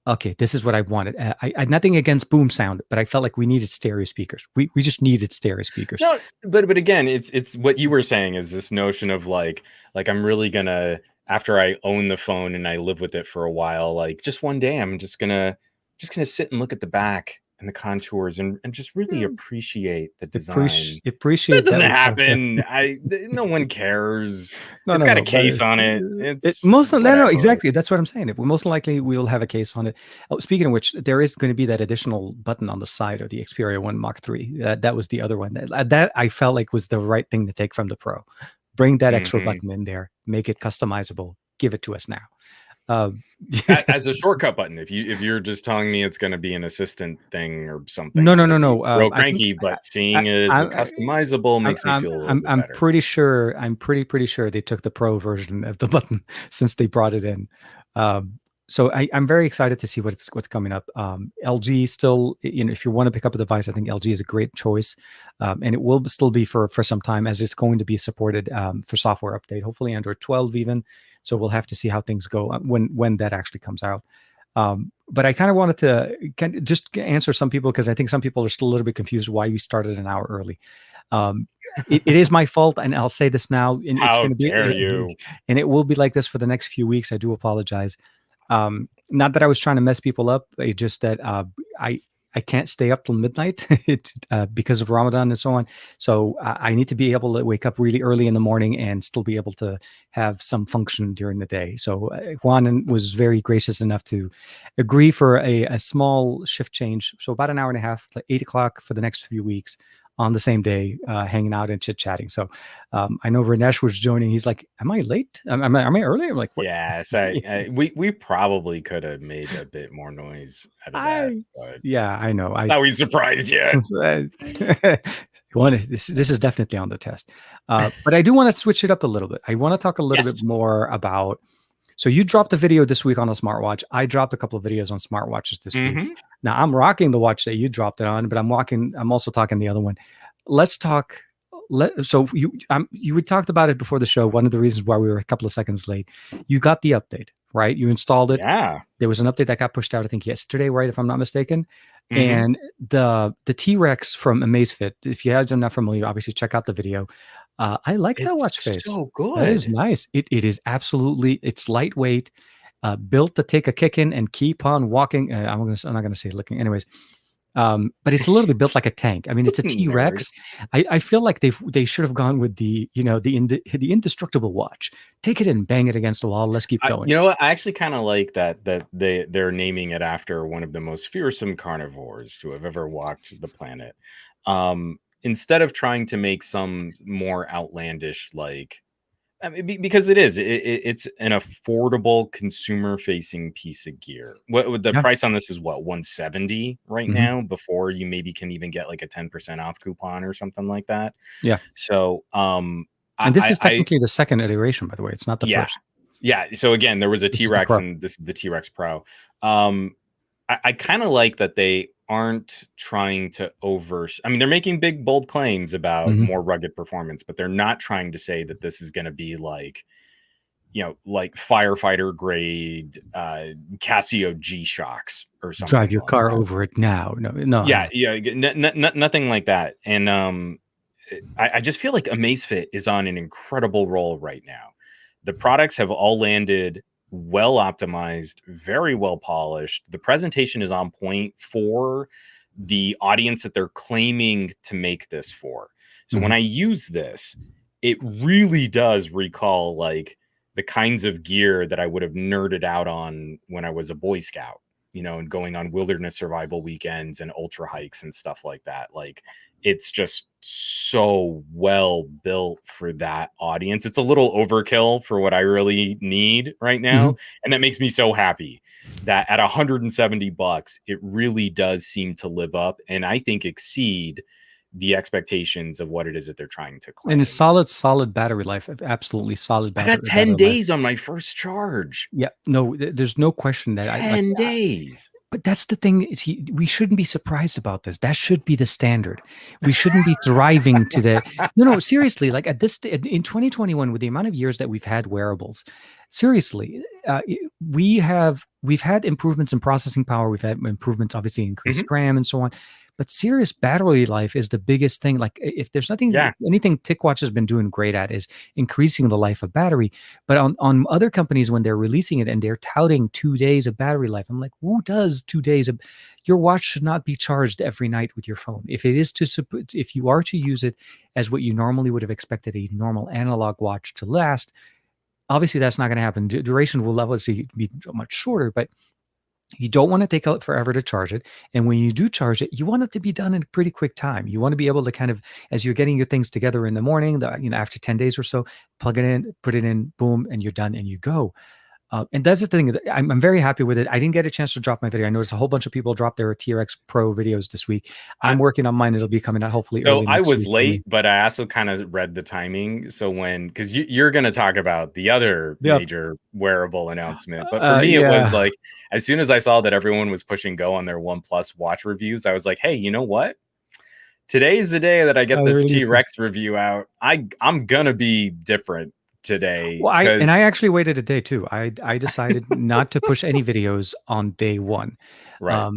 okay, this is what I wanted. I had nothing against boom sound, but I felt like we needed stereo speakers. We just needed stereo speakers. No, but again, it's what you were saying is this notion of like I'm really gonna, after I own the phone and I live with it for a while, like just one day I'm just gonna sit and look at the back and the contours and just really appreciate the design. Appreciate that doesn't happen. No one cares. It's got a case on it. Exactly. That's what I'm saying. Most likely we will have a case on it. Oh, speaking of which, there is going to be that additional button on the side of the Xperia 1 Mark III. That was the other one that I felt like was the right thing to take from the Pro. Bring that extra button in there, make it customizable, give it to us now. As a shortcut button, if you're just telling me it's going to be an assistant thing or something, no, real cranky. But seeing it as customizable makes me feel a little bit better. I'm pretty sure they took the Pro version of the button since they brought it in. So I'm very excited to see what's coming up. LG still, if you want to pick up a device, I think LG is a great choice, and it will still be for some time, as it's going to be supported for software update, hopefully Android 12 even. So we'll have to see how things go when that actually comes out. But I kind of wanted to just answer some people, because I think some people are still a little bit confused why we started an hour early. It is my fault, and I'll say this now. And how dare you? And it will be like this for the next few weeks. I do apologize. Not that I was trying to mess people up. It's just that I can't stay up till midnight because of Ramadan and so on. So I need to be able to wake up really early in the morning and still be able to have some function during the day. So Juan was very gracious enough to agree for a small shift change. So about an hour and a half, like 8 o'clock for the next few weeks. on the same day, hanging out and chit chatting. So I know Ranesh was joining. He's like, "Am I late? Am I early?" I'm like, "What?" Yeah, so we probably could have made a bit more noise out of that, I but Yeah, I know. it's not we surprised yet. This is definitely on the test. But I do want to switch it up a little bit. I want to talk a little bit Yes. more about. So you dropped a video this week on a smartwatch. I dropped a couple of videos on smartwatches this week. Mhm. Now I'm rocking the watch that you dropped it on, but I'm also talking the other one. Let's talk. So you had talked about it before the show. One of the reasons why we were a couple of seconds late, you got the update, right? You installed it. Yeah. There was an update that got pushed out, I think yesterday, right? If I'm not mistaken. Mhm. And the T-Rex from Amazfit, if you guys are not familiar, obviously check out the video. I like that watch It's face. so That is good. nice. It is absolutely. It's lightweight, built to take a kick in and keep on walking. I'm not gonna say looking. Anyways, but it's literally built like a tank. I mean, it's a Nerd. T-Rex. I feel like they should have gone with the indestructible watch. Take it and bang it against the wall. Let's keep going. You know what? I actually kind of like that they're naming it after one of the most fearsome carnivores to have ever walked the planet. Instead of trying to make some more outlandish, like, I mean, because it's an affordable consumer-facing piece of gear. What the Yeah. price on this is what, 170 right Mhm. now, before you maybe can even get like a 10% off coupon or something like that. Yeah. So, And this is I technically the second iteration, by the way. It's not the yeah. first. Yeah, so again, there was a This is the T-Rex Pro. and this is the T-Rex Pro. I kinda like that they aren't trying to I mean, they're making big, bold claims about Mhm. more rugged performance, but they're not trying to say that this is gonna be like, like firefighter grade, Casio G-Shocks or Drive something your like car that. over it now. No, no, Yeah, no. yeah, nothing like that, and, I just feel like Amazfit is on an incredible roll right now. The products have all landed well optimized, very well polished. The presentation is on point for the audience that they're claiming to make this for. So when Mhm. I use this, it really does recall like the kinds of gear that I would have nerded out on when I was a Boy Scout, and going on wilderness survival weekends and ultra hikes and stuff like that. Like, it's just so well built for that audience. It's a little overkill for what I really need right now, Mhm. and that makes me so happy that at 170 bucks, it really does seem to live up and I think exceed the expectations of what it is that they're trying to And it's claim. solid battery life. Absolutely solid I got 10 battery life. days on my first charge. Yeah. No, there's no question that I like. 10 days. But that's the thing is we shouldn't be surprised about this. That should be the standard. We shouldn't be driving to the no, seriously, like in 2021 with the amount of years that we've had wearables, seriously, we've had improvements in processing power, we've had improvements obviously increased Mhm. RAM and so on. But serious battery life is the biggest thing. Like if there's Yeah. anything TicWatch has been doing great at is increasing the life of battery. But on other companies, when they're releasing it and they're touting 2 days of battery life, I'm like, who does 2 days of your watch should not be charged every night with your phone. If it is if you are to use it as what you normally would have expected a normal analog watch to last, obviously that's not going to happen. Duration will obviously be much shorter, but you don't want to take out forever to charge it. And when you do charge it, you want it to be done in a pretty quick time. You want to be able to kind of, as you're getting your things together in the morning, after 10 days or so, plug it in, put it in, boom, and you're done and you go. And that's the thing. I'm very happy with it. I didn't get a chance to drop my video. I noticed a whole bunch of people dropped their TRX Pro videos this week. I'm working on mine. It'll be coming out hopefully So early I next was week for me. late, but I also kind of read the timing. So because you're going to talk about the other Yep. major wearable announcement, but for me, it was Yeah. like as soon as I saw that everyone was pushing go on their OnePlus watch reviews, I was like, hey, you know what? Today is the day that I get The this T releases. Rex review out. I'm gonna be different today Well, because I actually waited a day too. I decided not to push any videos on day one. right.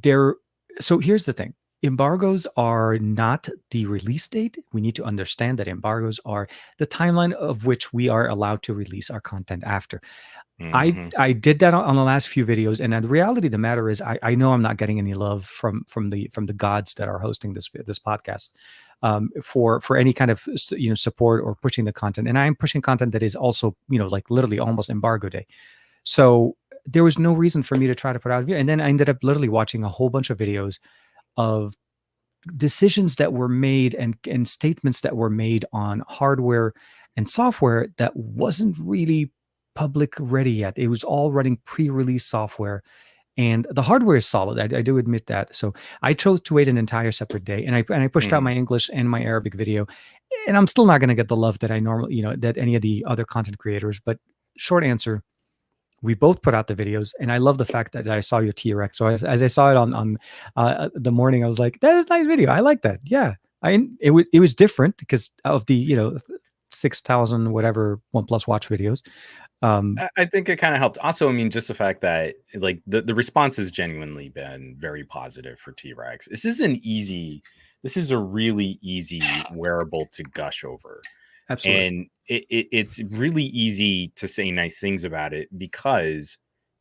There. So here's the thing. Embargoes are not the release date. We need to understand that embargoes are the timeline of which we are allowed to release our content after. Hmm. I did that on the last few videos, and the reality of the matter is, I know I'm not getting any love from the gods that are hosting this podcast for any kind of support or pushing the content, and I'm pushing content that is also like literally almost embargo day. So there was no reason for me to try to put out a video, and then I ended up literally watching a whole bunch of videos of decisions that were made and statements that were made on hardware and software that wasn't really public ready yet. It was all running pre-release software, and the hardware is solid. I do admit that. So I chose to wait an entire separate day, and I pushed out Mhm. my English and my Arabic video, and I'm still not going to get the love that I normally, that any of the other content creators. But short answer, we both put out the videos, and I love the fact that I saw your T-Rex. So as I saw it on the morning, I was like, that is a nice video. I like that. Yeah, it was different because of the 6,000 whatever OnePlus Watch videos. I think it kind of helped. Also, I mean, just the fact that like the response has genuinely been very positive for T-Rex. This is an easy. This is a really easy wearable to gush over, Absolutely, and it's really easy to say nice things about it because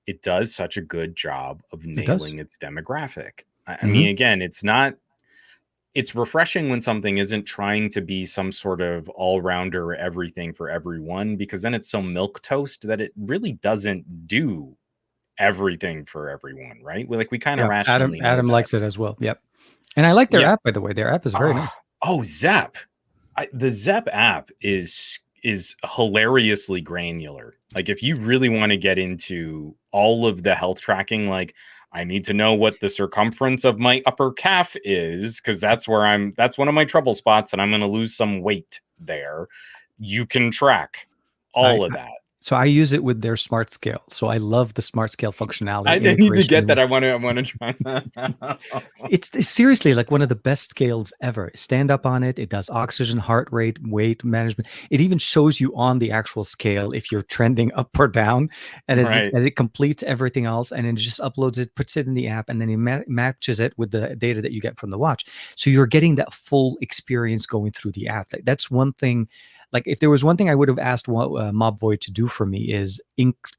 it does such a good job of it does. nailing its demographic. I Hmm. mean, again, it's not. It's refreshing when something isn't trying to be some sort of all-rounder everything for everyone, because then it's so milk toast that it really doesn't do everything for everyone, right? We kind of Yeah, Adam rationally know Adam that. likes it as well. Yep, and I like their Yeah. app, by the way. Their app is very Oh, nice. oh, Zep. The Zep app is hilariously granular. Like if you really want to get into all of the health tracking, like I need to know what the circumference of my upper calf is because that's one of my trouble spots and I'm going to lose some weight there. You can track I all of that. So I use it with their smart scale. So I love the smart scale functionality I need to integration. get that. I want to try that. It's seriously like one of the best scales ever. Stand up on it. It does oxygen, heart rate, weight management. It even shows you on the actual scale if you're trending up or down, and Right. as it completes everything else, and then it just uploads it, puts it in the app, and then it matches it with the data that you get from the watch. So you're getting that full experience going through the app. That's one thing. Like if there was one thing I would have asked Mob Void to do for me is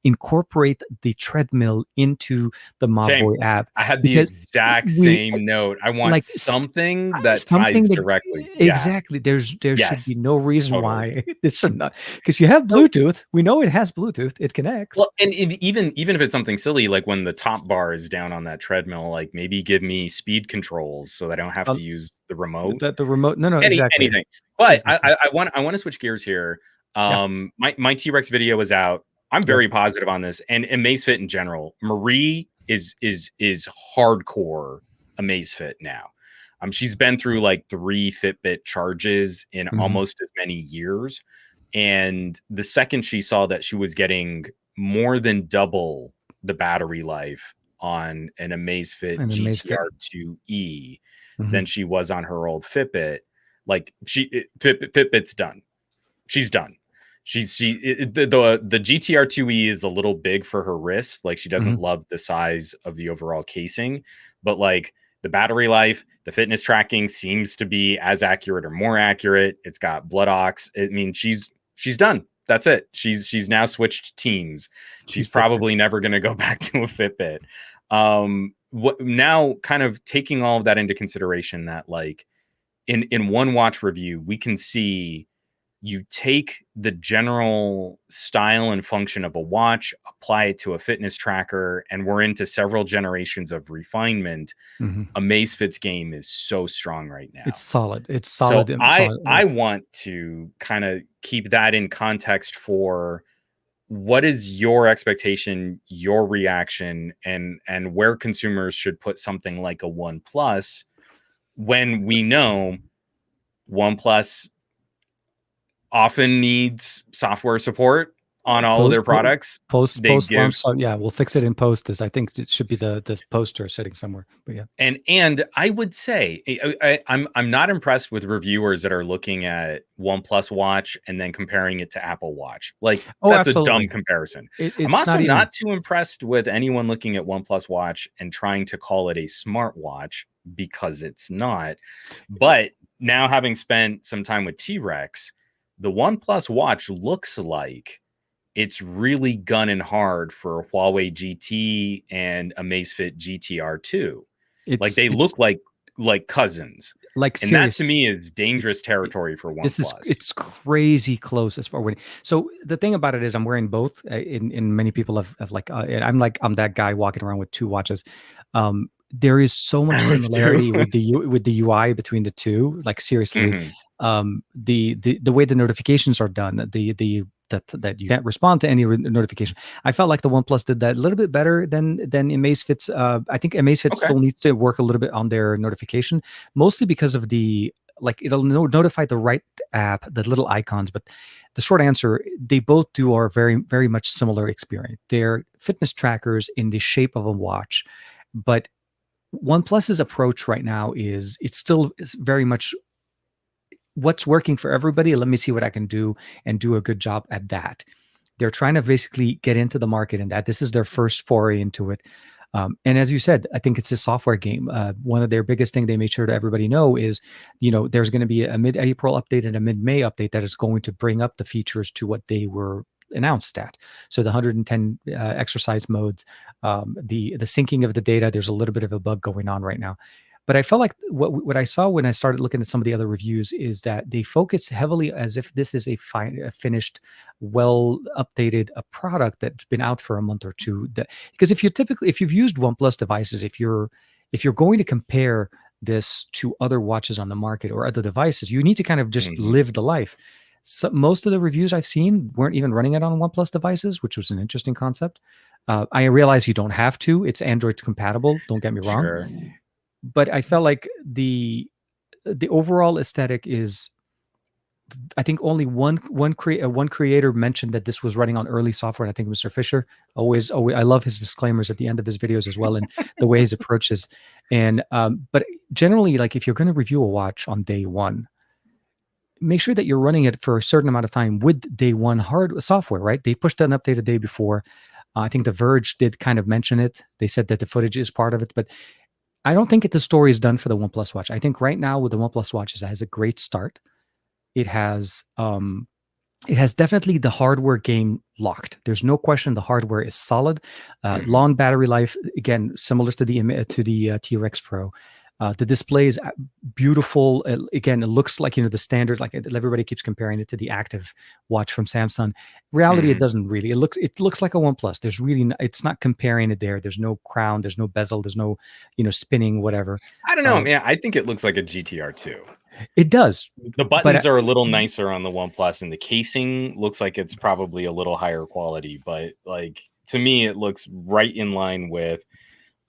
incorporate the treadmill into the Mob Same. Void app, I had the because exact we same note. I want like something that something ties that directly. Yeah. exactly, there should Yes. be no reason Totally. why this should not, because you have So Bluetooth. We know it has Bluetooth. It connects. well, and even if it's something silly, like when the top bar is down on that treadmill, like maybe give me speed controls so that I don't have to Um, use the remote. the remote. No, no, exactly, Anything. But exactly. I want to switch gears here. Yeah. My T-Rex video is out. I'm Yep. very positive on this, and Amazfit in general. Marie is hardcore Amazfit now. She's been through like 3 Fitbit charges in Hmm. almost as many years. And the second she saw that she was getting more than double the battery life on an Amazfit And then Fit. GTR2E Hmm. than she was on her old Fitbit, like Fitbit's done. She's done. The GTR2E is a little big for her wrist. Like she doesn't Hmm. love the size of the overall casing, but like the battery life, the fitness tracking seems to be as accurate or more accurate. It's got blood ox. I mean, she's done. That's it. She's now switched teams. She's She's Fitbit. probably never going to go back to a Fitbit. What now? Kind of taking all of that into consideration, that like in one watch review, we can see you take the general style and function of a watch, apply it to a fitness tracker, and we're into several generations of refinement. Hmm. Amazfit's game is so strong right It's now. solid. It's So solid. I Solid. I want to kind of keep that in context for what is your expectation, your reaction, and where consumers should put something like a OnePlus when we know OnePlus often needs software support on all of Post their products. They post give launch. So yeah, we'll fix it in post. This, I think it should be the poster sitting somewhere. But yeah. and I would say I'm not impressed with reviewers that are looking at OnePlus Watch and then comparing it to Apple Watch. Like Oh, that's a dumb absolutely. comparison. I'm It's also not even. not too impressed with anyone looking at OnePlus Watch and trying to call it a smartwatch because it's not. But now having spent some time with T-Rex, the OnePlus Watch looks like it's really gunning hard for a Huawei GT and Amazfit GTR2. Like they It's look like cousins. like And that to serious. me is It's dangerous territory for this is OnePlus. it's crazy close as far winning. So the thing about it is, I'm wearing both. In many people have like, I'm that guy walking around with two watches. there is so much That was true. similarity with with the UI between the two. Like seriously, Mhm. the way the notifications are done, that you can't respond to any notification. I felt like the OnePlus did that a little bit better than Amazfit's. I think Amazfit Okay. still needs to work a little bit on their notification, mostly because of the like it'll notify the right app, the little icons. But the short answer, they both do are very much similar experience. They're fitness trackers in the shape of a watch, but OnePlus's approach right now is it's still is very much what's working for everybody. Let me see what I can do and do a good job at that. They're trying to basically get into the market and that this is their first foray into it. And as you said, I think it's a software game. One of their biggest thing they made sure to everybody know is, there's going to be a mid-April update and a mid-May update that is going to bring up the features to what they were announced at. So the 110 exercise modes, the syncing of the data. There's a little bit of a bug going on right now. But I felt like what I saw when I started looking at some of the other reviews is that they focus heavily as if this is a finished, well updated a product that's been out for a month or two. Because if you've used OnePlus devices, if you're going to compare this to other watches on the market or other devices, you need to kind of just Mhm. live the life. So most of the reviews I've seen weren't even running it on OnePlus devices, which was an interesting concept. I realize you don't have to; it's Android compatible. Don't get me wrong, Sure. but I felt like the overall aesthetic is. I think only one creator mentioned that this was running on early software, and I think Mr. Fisher always I love his disclaimers at the end of his videos as well, and the way his approaches. And but generally, like if you're going to review a watch on day one, make sure that you're running it for a certain amount of time with day one hard software. Right? They pushed an update a day before. I think The Verge did kind of mention it. They said that the footage is part of it, but I don't think the story is done for the OnePlus Watch. I think right now with the OnePlus Watch, it has a great start. It has it has definitely the hardware game locked. There's no question the hardware is solid. Mhm. Long battery life, again, similar to the TRX Pro. The display is beautiful. Again, it looks like the standard. Like everybody keeps comparing it to the Active Watch from Samsung. Reality, it Mhm. doesn't really. It looks like a OnePlus. There's really it's not comparing it there. There's no crown. There's no bezel. There's no spinning whatever. I don't know, Uh, man. I think it looks like a GTR 2. it does, The but buttons are a little nicer on the OnePlus, and the casing looks like it's probably a little higher quality, but, like, to me, it looks right in line with,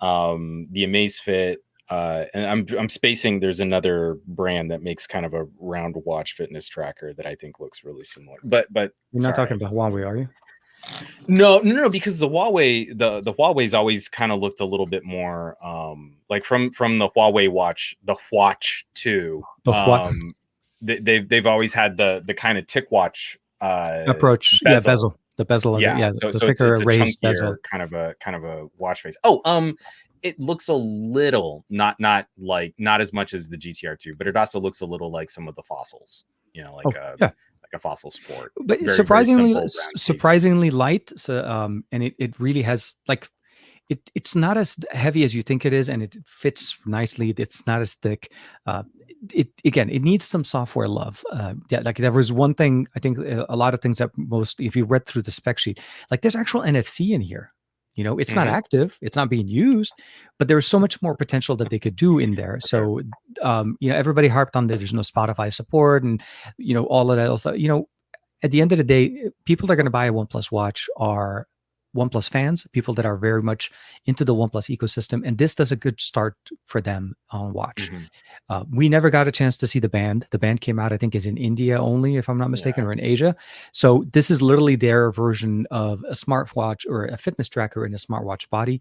the Amazfit, and I'm spacing there's another brand that makes kind of a round watch fitness tracker that I think looks really similar. But you're not talking sorry. about Huawei, are you? No, because the Huawei's always kind of looked a little bit more like from the Huawei watch, the Watch 2. The what They've always had the kind of tick watch approach? Yeah, bezel. bezel. The bezel of it. Yeah, Yeah, so the so it's thicker it's a raised chunkier bezel. kind of a watch face. Oh, it looks a little not as much as the GTR 2, but it also looks a little like some of the fossils, like Oh a yeah, like a fossil sport. but Very, very surprisingly simple round casing. surprisingly light. So and it really has like it's not as heavy as you think it is, and it fits nicely. It's not as thick. It again, it needs some software love. Yeah, like there was one thing I think a lot of things that most if you read through the spec sheet, like there's actual NFC in here. It's not Mhm. active, it's not being used, but there's so much more potential that they could do in there. Okay. So, everybody harped on that there's no Spotify support and all of that. Also, at the end of the day, people that are going to buy a OnePlus watch are OnePlus fans, people that are very much into the OnePlus ecosystem, and this does a good start for them on watch. Mhm. We never got a chance to see the band. The band came out, I think, is in India only, if I'm not mistaken, Yeah, or in Asia. So this is literally their version of a smartwatch or a fitness tracker in a smartwatch body.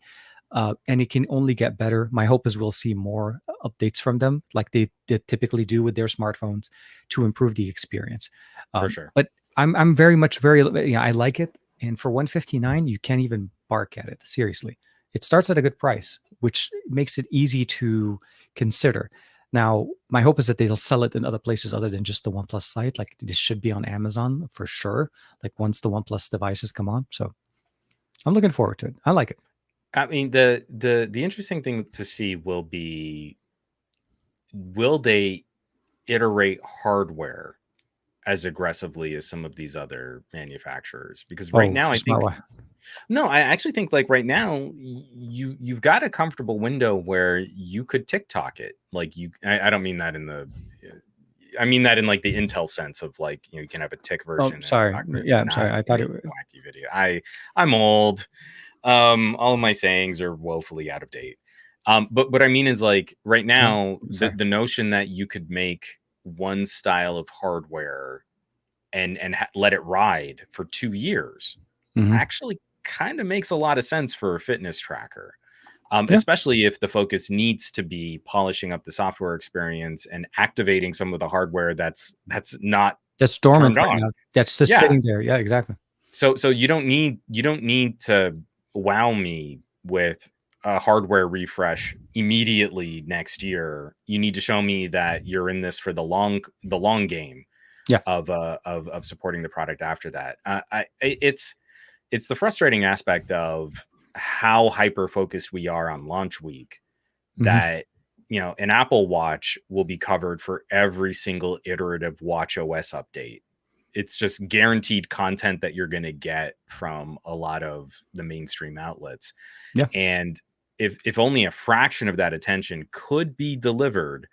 And it can only get better. My hope is we'll see more updates from them, like they typically do with their smartphones, to improve the experience. for sure. But I'm very much I like it, and for 159, you can't even bark at it. Seriously, it starts at a good price, which makes it easy to consider. Now, my hope is that they'll sell it in other places other than just the OnePlus site. Like this should be on Amazon for sure. Like once the OnePlus devices come on, so I'm looking forward to it. I like it. I mean, the interesting thing to see will be, will they iterate hardware as aggressively as some of these other manufacturers? Because right Oh, now, for I think smartwatch. No, I actually think like right now you've got a comfortable window where you could TikTok it. Like I don't mean that in the I mean that in like the Intel sense of like, you can have a tick Oh, version and it's sorry. not going Yeah, I'm sorry. not I gonna thought it. make a wacky video. I'm old. All of my sayings are woefully out of date. But what I mean is like right Oh, now, I'm the sorry. the notion that you could make one style of hardware and let it ride for 2 years Hmm. actually kind of makes a lot of sense for a fitness tracker. Yeah, Especially if the focus needs to be polishing up the software experience and activating some of the hardware that's not that's dormant turned right on. now. That's just Yeah. sitting there. Yeah, exactly. So you don't need to wow me with a hardware refresh immediately next year. You need to show me that you're in this for the long game Yeah. of supporting the product after that. It's the frustrating aspect of how hyper focused we are on launch week Hmm. that an Apple Watch will be covered for every single iterative watch OS update. It's just guaranteed content that you're going to get from a lot of the mainstream outlets. Yeah. And if only a fraction of that attention could be delivered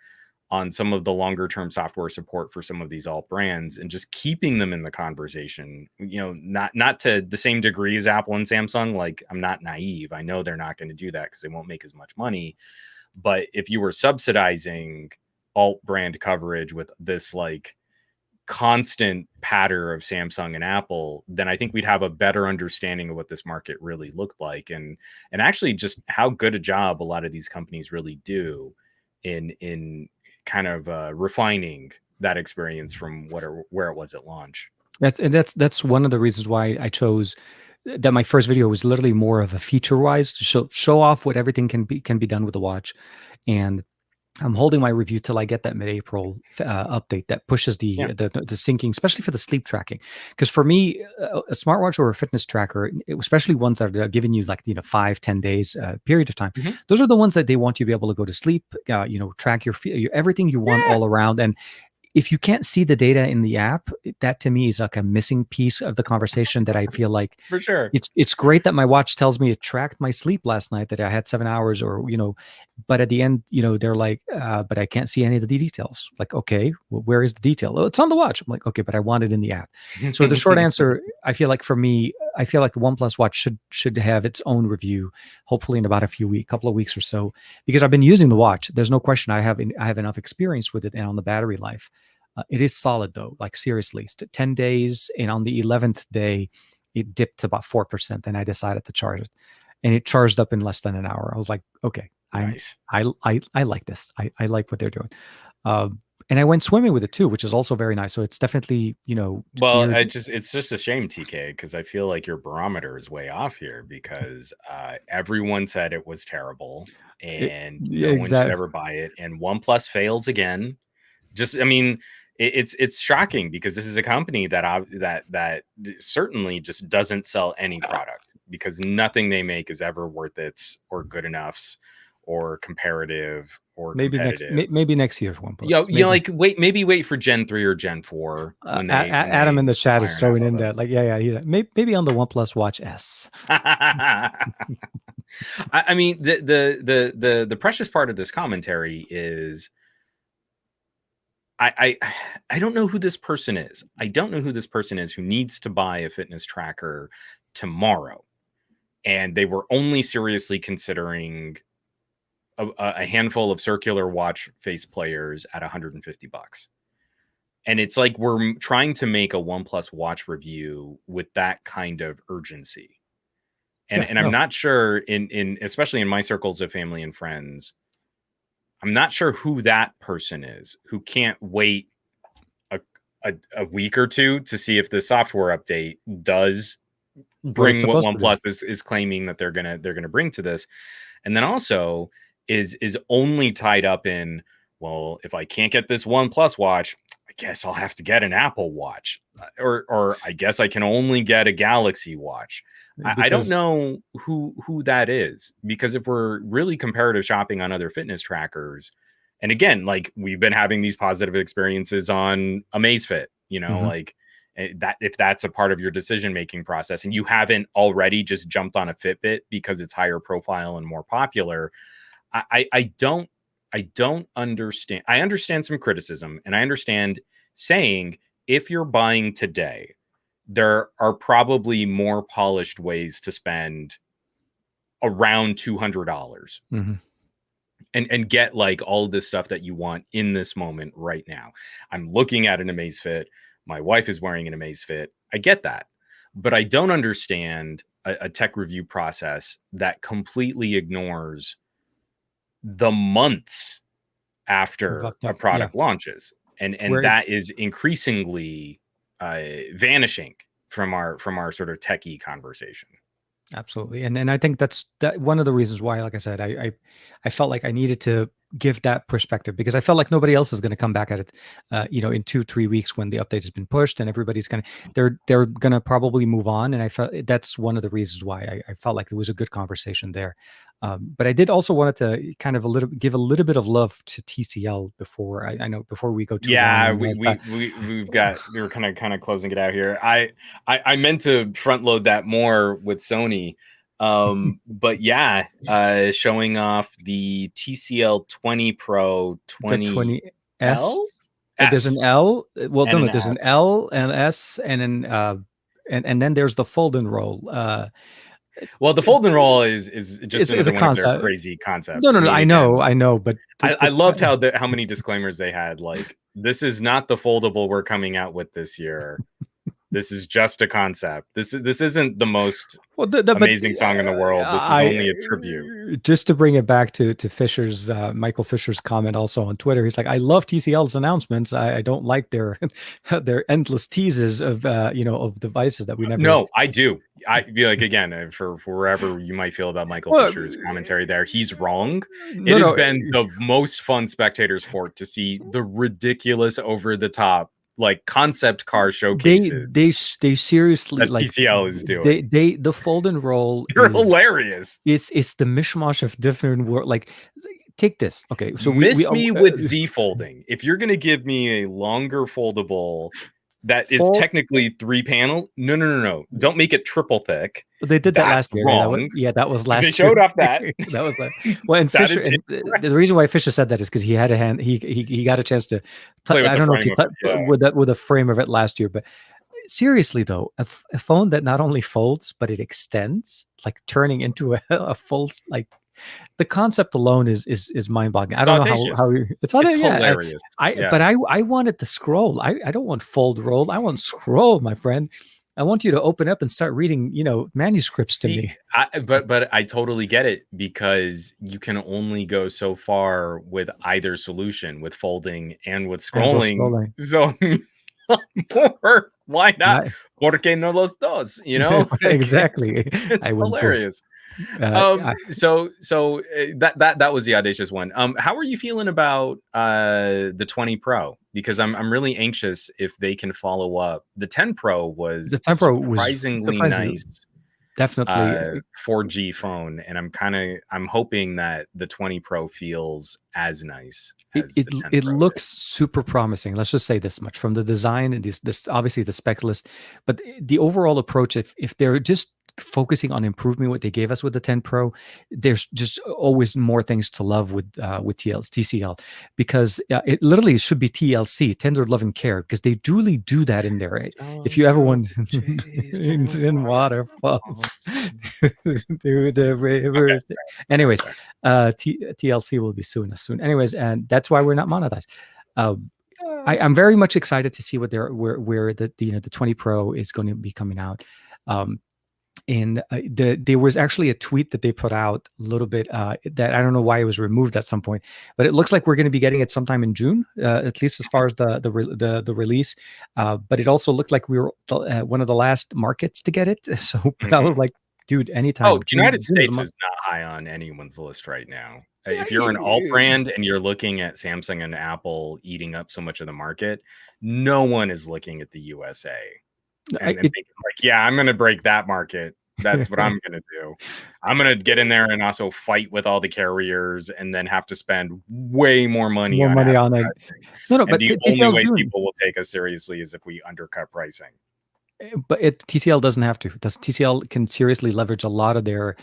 on some of the longer term software support for some of these alt brands and just keeping them in the conversation, not to the same degree as Apple and Samsung. Like, I'm not naive. I know they're not going to do that because they won't make as much money. But if you were subsidizing alt brand coverage with this like constant patter of Samsung and Apple, then I think we'd have a better understanding of what this market really looked like, and actually just how good a job a lot of these companies really do in kind of refining that experience from where it was at launch. That's one of the reasons why I chose that. My first video was literally more of a feature wise to show off what everything can be done with the watch, and I'm holding my review till I get that mid-April update that pushes Yeah. the syncing, especially for the sleep tracking. Because for me, a smartwatch or a fitness tracker, especially ones that are giving you like 5-10 days period of time, Mhm. those are the ones that they want you to be able to go to sleep, track your everything you want Yeah. all around. And if you can't see the data in the app, that to me is like a missing piece of the conversation that I feel like For sure. it's great that my watch tells me it tracked my sleep last night, that I had 7 hours, or but at the end, they're like, but I can't see any of the details. Like, okay, well, where is the detail? Oh, it's on the watch. I'm like, okay, but I want it in the app. So the short answer, I feel like for me, I feel like the OnePlus Watch should have its own review, hopefully in about couple of weeks or so, because I've been using the watch. There's no question I have enough experience with it and on the battery life. It is solid though, like seriously, 10 days, and on the 11th day, it dipped to about 4%. Then I decided to charge it, and it charged up in less than an hour. I was like, okay, Nice. I like this. I like what they're doing. And I went swimming with it too, which is also very nice. So it's definitely, Well, geared. it's just a shame, TK, because I feel like your barometer is way off here because everyone said it was terrible and Yeah, no one should exactly. ever buy it. And OnePlus fails again. Just, I mean, it's shocking because this is a company that certainly just doesn't sell any product because nothing they make is ever worth its or good enough's or comparative or competitive. Maybe next year for Yo, OnePlus. Maybe. like maybe wait for Gen 3 or Gen 4 when Adam in they the chat is iron out throwing all in that, like, yeah. Maybe on the OnePlus Watch S. the I mean, the precious part of this commentary is I don't know who this person is. I don't know who this person is who needs to buy a fitness tracker tomorrow, and they were only seriously considering a handful of circular watch face players at $150. And it's like we're trying to make a OnePlus Watch review with that kind of urgency. And Yeah, and I'm no, not sure in especially in my circles of family and friends, I'm not sure who that person is who can't wait a a week or two to see if the software update does what it's bring what supposed to do. OnePlus is claiming that they're gonna bring to this. And then also is only tied up in, well, if I can't get this OnePlus watch, I guess I'll have to get an Apple Watch, or I guess I can only get a Galaxy Watch. I don't Because know who that is, because if we're really comparative shopping on other fitness trackers, and again, like we've been having these positive experiences on Amazfit, Mhm. like that if that's a part of your decision making process, and you haven't already just jumped on a Fitbit because it's higher profile and more popular. I don't understand. I understand some criticism, and I understand saying if you're buying today, there are probably more polished ways to spend around $200 Hmm. and get like all of this stuff that you want in this moment right now. I'm looking at an Amazfit. My wife is wearing an Amazfit. I get that. But I don't understand a tech review process that completely ignores the months after a Yeah, product launches. And where that is increasingly vanishing from our sort of techie conversation. absolutely, and I think that's one of the reasons why, like I said, I felt like I needed to give that perspective because I felt like nobody else is going to come back at it, in 2-3 weeks when the update has been pushed and everybody's gonna they're gonna probably move on, and I felt that's one of the reasons why I felt like there was a good conversation there. But I did also wanted to kind of give a little bit of love to TCL before I know before we go too long Yeah, on that. we're kind of closing it out here. I meant to front load that more with Sony. But yeah, showing off the TCL 20 Pro The 20S. 20L There's an S L. Well, and no, an no. There's an S. L, an S, and an and then there's the fold and roll. Well, the fold and roll is just It's a another one of their concept. crazy No, concepts. I no, no. mean, again, I know, but I loved how many disclaimers they had. Like, this is not the foldable we're coming out with this year. This is just a concept. This isn't the most well, but amazing song in the world. This is only a tribute. just to bring it back to Fisher's Michael Fisher's comment also on Twitter. He's like, I love TCL's announcements. I don't like their their endless teases of of devices that we never. No, I do. I be like again for wherever you might feel about Michael Well, Fisher's commentary there, he's wrong. It no, has no. been the most fun spectator sport to see the ridiculous over the top like concept car showcases They seriously that like TCL is doing. the fold and roll They're hilarious. it's the mishmash of different world. Like, take this. Okay, so we Miss me with Z folding. If you're gonna give me a longer foldable that is fold. technically 3 panel, no. Don't make it triple thick. They did that That's last year. wrong. Yeah, that was They last year. showed off that. That was well, and That Fisher, is and incorrect. the reason why Fisher said that is because he had a hand. He got a chance to. Play with I the don't know if frame he of it, yeah. with that with a frame of it last year, but seriously though, a phone that not only folds but it extends, like turning into a full like. The concept alone is mind boggling. I It's don't know audacious. it's on It's it. Yeah, hilarious. Yeah. but I wanted to scroll. I don't want fold roll. I want scroll, my friend. I want you to open up and start reading, manuscripts to See, me. but I totally get it because you can only go so far with either solution, with folding and with And with scrolling. scrolling. So more, why not? Not- Porque no los dos, you know? exactly. It's I went both. hilarious. So that was the audacious one. How are you feeling about the 20 Pro? Because I'm really anxious if they can follow up. The 10 Pro was The Tempo was surprisingly surprisingly, nice definitely. 4G phone, and I'm hoping that the 20 Pro feels as nice It as it, the 10 it Pro looks did. super promising. Let's just say this much from the design and this obviously the spec list, but the overall approach. If they're just focusing on improving what they gave us with the 10 Pro, there's just always more things to love with TCL, because it literally should be TLC, tender love and care, because they duly do that in there. If you ever want in waterfalls through the river. Okay, Anyways, sorry. TLC will be suing us soon. Anyways, and that's why we're not monetized. I'm very much excited to see what where the 20 Pro is going to be coming out. And there was actually a tweet that they put out a little bit that I don't know why it was removed at some point, but it looks like we're going to be getting it sometime in June, at least as far as the release. But it also looked like we were one of the last markets to get it. So I was like, dude, anytime. Oh, United States is not high on anyone's list right now. If you're an alt brand and you're looking at Samsung and Apple eating up so much of the market, no one is looking at the USA and thinking like, yeah, I'm going to break that market. That's what I'm going to do. I'm going to get in there and also fight with all the carriers and then have to spend way more money on it. No, and but the only way people will take us seriously is if we undercut pricing. But TCL doesn't have to. TCL can seriously leverage a lot of their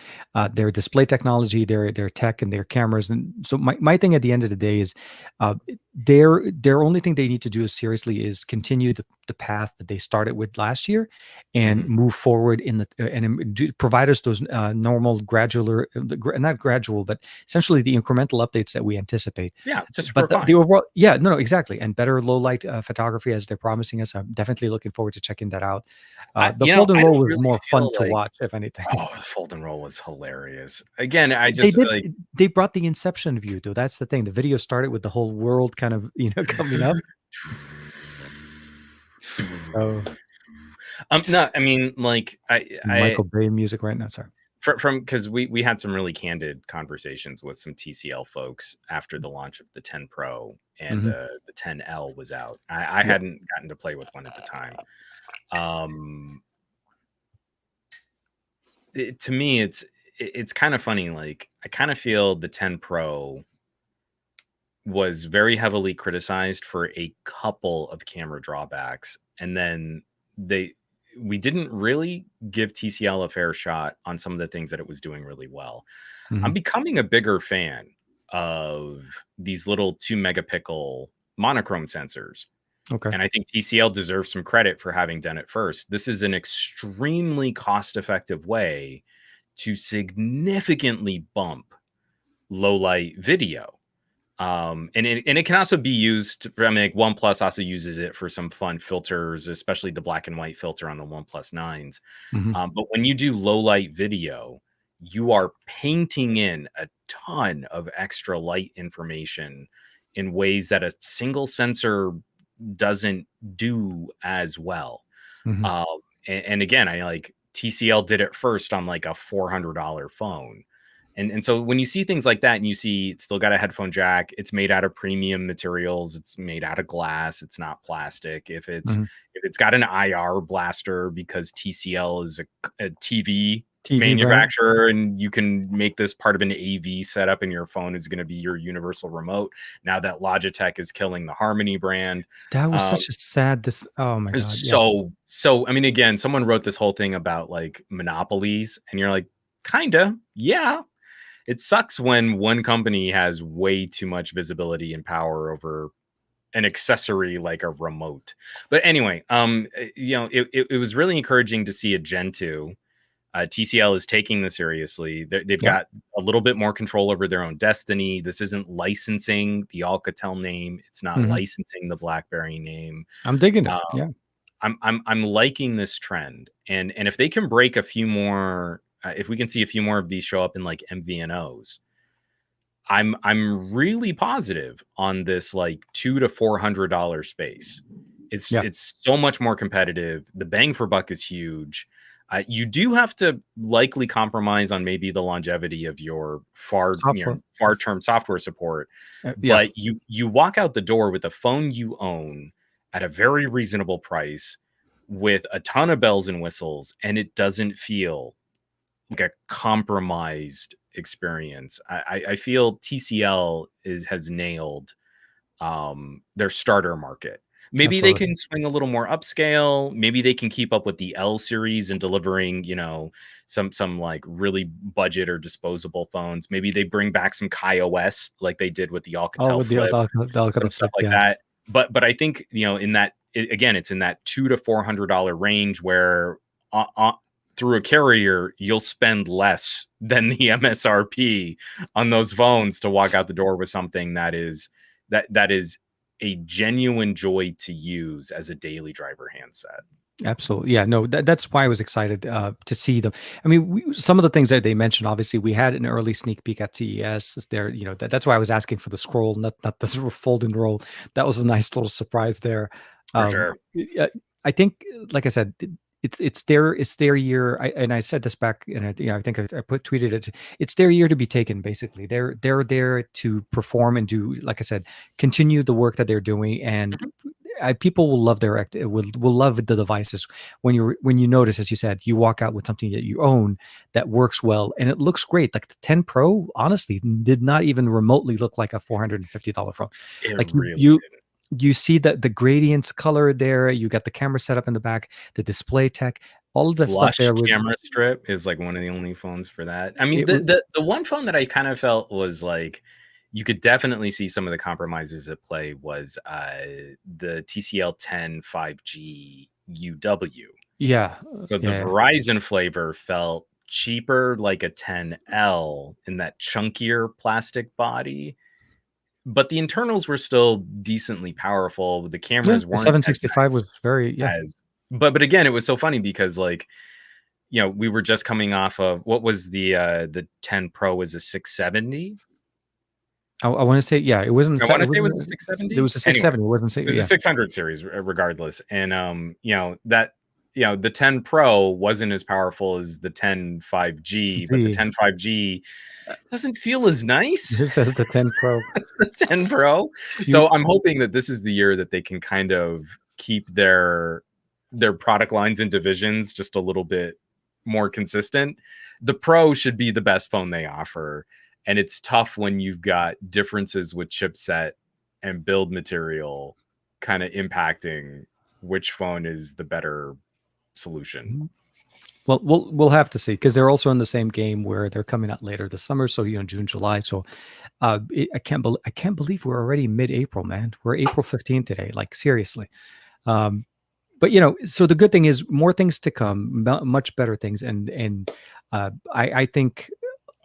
display technology, their tech, and their cameras. And so my thing at the end of the day is, uh, their only thing they need to do is seriously is continue the path that they started with last year, and Mhm. move forward in the provide us those normal gradual, not gradual, but essentially the incremental updates that we anticipate. Yeah, just But the refine. overall, yeah, no, exactly, and better low light photography as they're promising us. I'm definitely looking forward to checking that out. The fold and I roll don't was really more fun feel to like watch, if anything. oh, fold and roll was hilarious. Again, I They just did. like They brought the Inception view, though. That's the thing. The video started with the whole world kind of, coming up. So no, I mean, like some Michael Bay music right now. Sorry. from because we had some really candid conversations with some TCL folks after the launch of the 10 Pro and Hmm. the 10L was out. I Yep. hadn't gotten to play with one at the time. Um, to me, it's kind of funny. Like I kind of feel the 10 Pro was very heavily criticized for a couple of camera drawbacks, and then they we didn't really give TCL a fair shot on some of the things that it was doing really well. I'm Hmm. becoming a bigger fan of these little 2 megapixel monochrome sensors. Okay. And I think TCL deserves some credit for having done it first. This is an extremely cost effective way to significantly bump low light video. And it can also be used. I mean, like OnePlus also uses it for some fun filters, especially the black and white filter on the OnePlus nines. Hmm. But when you do low light video, you are painting in a ton of extra light information in ways that a single sensor doesn't do as well. Hmm. Um, and again, I like TCL did it first on like a $400 phone. And so when you see things like that and you see it's still got a headphone jack, it's made out of premium materials, it's made out of glass, it's not plastic. Hmm. If it's got an IR blaster because TCL is a TV TV brand. manufacturer and you can make this part of an AV setup and your phone is going to be your universal remote. Now that Logitech is killing the Harmony brand. That was Um, such a sad. This. Oh my God. Yeah. so I mean, again, someone wrote this whole thing about like monopolies, and you're like, kinda, yeah. It sucks when one company has way too much visibility and power over an accessory like a remote. But anyway, it was really encouraging to see a Gen 2. TCL is taking this seriously. They've Yep. got a little bit more control over their own destiny. This isn't licensing the Alcatel name. It's not Hmm. licensing the BlackBerry name. I'm digging it. Uh, Yeah. I'm liking this trend, and if they can break a few more, if we can see a few more of these show up in like MVNOs, I'm really positive on this like $200 to $400 space. Yeah. It's so much more competitive. The bang for buck is huge. You do have to likely compromise on maybe the longevity of your Software. far term software support, Yeah. but you walk out the door with a phone you own at a very reasonable price with a ton of bells and whistles, and it doesn't feel like a compromised experience. I feel TCL has nailed their starter market. Maybe they Absolutely. can swing a little more upscale. Maybe they can keep up with the L series and delivering, some like really budget or disposable phones. Maybe they bring back some KaiOS like they did with the Oh, Alcatel with the Flip, Alcantara some stuff flip. like Yeah. that. But I think again, it's in that $200 to $400 range where through a carrier you'll spend less than the MSRP on those phones to walk out the door with something that is a genuine joy to use as a daily driver handset. Absolutely. Yeah, no, that's why I was excited to see them. I mean, some of the things that they mentioned, obviously, we had an early sneak peek at CES. There, that's why I was asking for the scroll, not the sort of fold and roll. That was a nice little surprise there. For Um, sure. yeah, I think, like I said, it's their year. And I said this back, and I think I tweeted it. It's their year to be taken. Basically, they're there to perform and do, like I said, continue the work that they're doing, and Mhm. people will love will love the devices when you notice, as you said, you walk out with something that you own that works well and it looks great. Like the 10 Pro, honestly, did not even remotely look like a $450 phone. It Like really you didn't. you see the gradients color there. You got the camera set up in the back, the display tech, all of that stuff Flush there. With camera strip is like one of the only phones for that. I mean, it, was- the one phone that I kind of felt was like you could definitely see some of the compromises at play was the TCL 10 5G UW. yeah, So the yeah. Verizon flavor felt cheaper, like a 10L in that chunkier plastic body, but the internals were still decently powerful. The Yeah, cameras the weren't as 765 was very, yeah. as but again, it was so funny because like we were just coming off of what was the 10 Pro was a 670. I want to say, yeah, it wasn't I want to it say it was a wasn't it 670. was a Anyway, 670. It wasn't it was a yeah. 600 series regardless. And that the 10 Pro wasn't as powerful as the 10 5G, but the The 10 5G doesn't feel as nice This is the 10 Pro. as the 10 Pro. You So I'm hoping that this is the year that they can kind of keep their product lines and divisions just a little bit more consistent. The Pro should be the best phone they offer, and it's tough when you've got differences with chipset and build material kind of impacting which phone is the better solution. Well, we'll have to see, because they're also in the same game where they're coming out later this summer. So June, July. So I can't believe we're already mid-April, man. We're April 15th today. Like, seriously. Um, but so the good thing is more things to come, much better things, and I think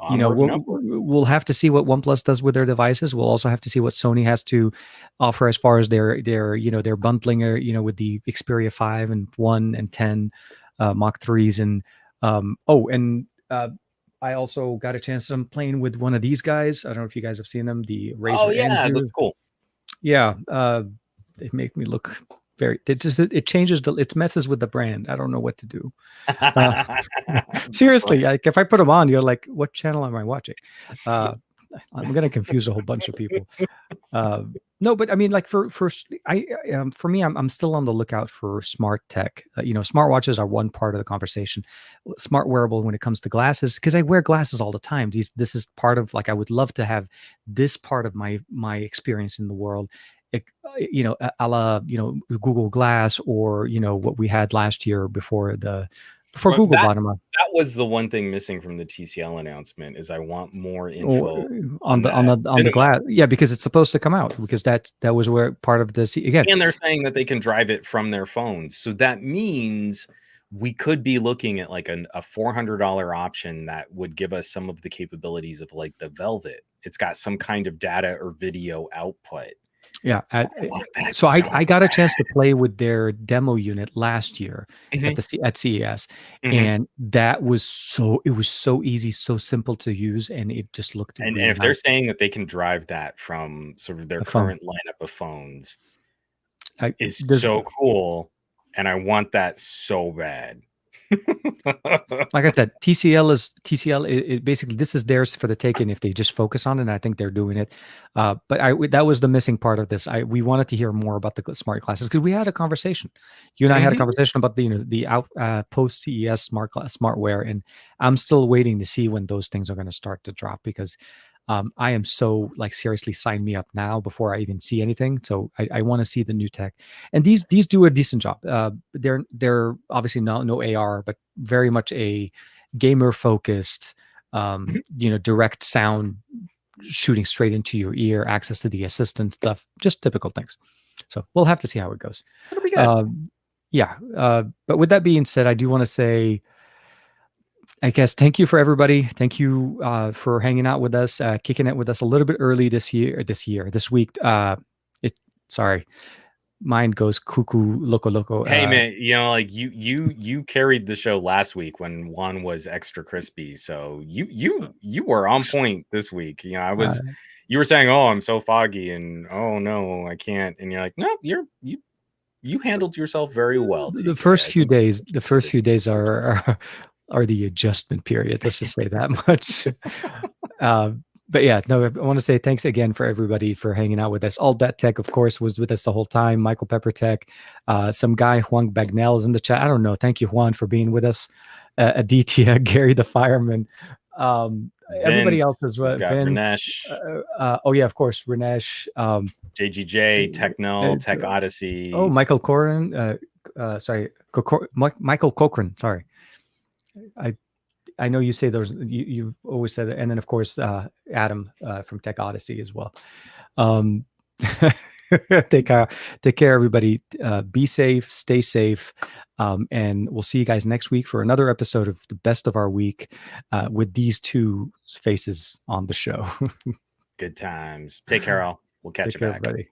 Onward and we'll upward. we'll have to see what OnePlus does with their devices. We'll also have to see what Sony has to offer as far as their bundling, with the Xperia 5 and 1 and 10 Mach 3s, and I also got a chance. I'm playing with one of these guys. I don't know if you guys have seen them, the Oh Razer yeah, it looks Andrew. cool. Yeah, they make me look very. It changes it messes with the brand. I don't know what to do. Uh, Seriously, like if I put them on, you're like, what channel am I watching? Uh, I'm gonna confuse a whole bunch of people. Uh, no, but I mean, like for me, I'm still on the lookout for smart tech. Smartwatches are one part of the conversation. Smart wearable when it comes to glasses, because I wear glasses all the time. This is part of, like, I would love to have this part of my experience in the world. A la Google Glass, or what we had last year before Well, Google that bought them up. that was the one thing missing from the TCL announcement is I want more Or info on on the on that the on the cinema. glass, yeah, because it's supposed to come out, because that was where part of this again. And they're saying that they can drive it from their phones. So that means we could be looking at like a $400 option that would give us some of the capabilities of like the Velvet. It's got some kind of data or video output. Yeah, I want that so so I got a chance to play with their demo unit last year bad. at CES, Mhm. and it was so easy, so simple to use, and it just looked And really if they're nice. saying that they can drive that from sort of their The phone, current lineup of phones, I is there's so cool, and I want that so bad. like I said, TCL. Basically, this is theirs for the taking if they just focus on it. And I think they're doing it. But that was the missing part of this. We wanted to hear more about the smart glasses, because we had a conversation. You and I had a Mhm. conversation about the post CES smartware, and I'm still waiting to see when those things are going to start to drop, because I am so, like, seriously, sign me up now before I even see anything. So I want to see the new tech, and these do a decent job. They're obviously no AR, but very much a gamer focused, Mhm. direct sound shooting straight into your ear, access to the assistant stuff, just typical things. So we'll have to see how it goes. It'll be good. Yeah. But with that being said, I do want to say, I guess, thank you for everybody. Thank you for hanging out with us, kicking it with us a little bit early this week. Sorry, mind goes cuckoo, loco, loco. Hey man, like you carried the show last week when Juan was extra crispy. So you were on point this week. Uh, You were saying, "Oh, I'm so foggy," and "Oh no, I can't." And you're like, "No, you handled yourself very well, the TJ. first I few think days, you did it." are the adjustment period. Let's just say that much. uh, but yeah, no, I want to say thanks again for everybody for hanging out with us. All that tech, of course, was with us the whole time. Michael Pepper Tech, some guy Juan Bagnell is in the chat. I don't know. Thank you, Juan, for being with us. Aditya, Gary the fireman, everybody Vince, else as we've well. got Vince. Ranesh, Oh yeah, of course, Ranesh. JGJ, Technell, Tech Odyssey. Oh, Michael Cochran. Michael Cochran. Sorry, I know you say those. You always said it, and then of course Adam from Tech Odyssey as well. Take care, everybody. Be safe, stay safe, and we'll see you guys next week for another episode of the best of our week with these two faces on the show. Good times. Take care, all. We'll catch you back. Everybody.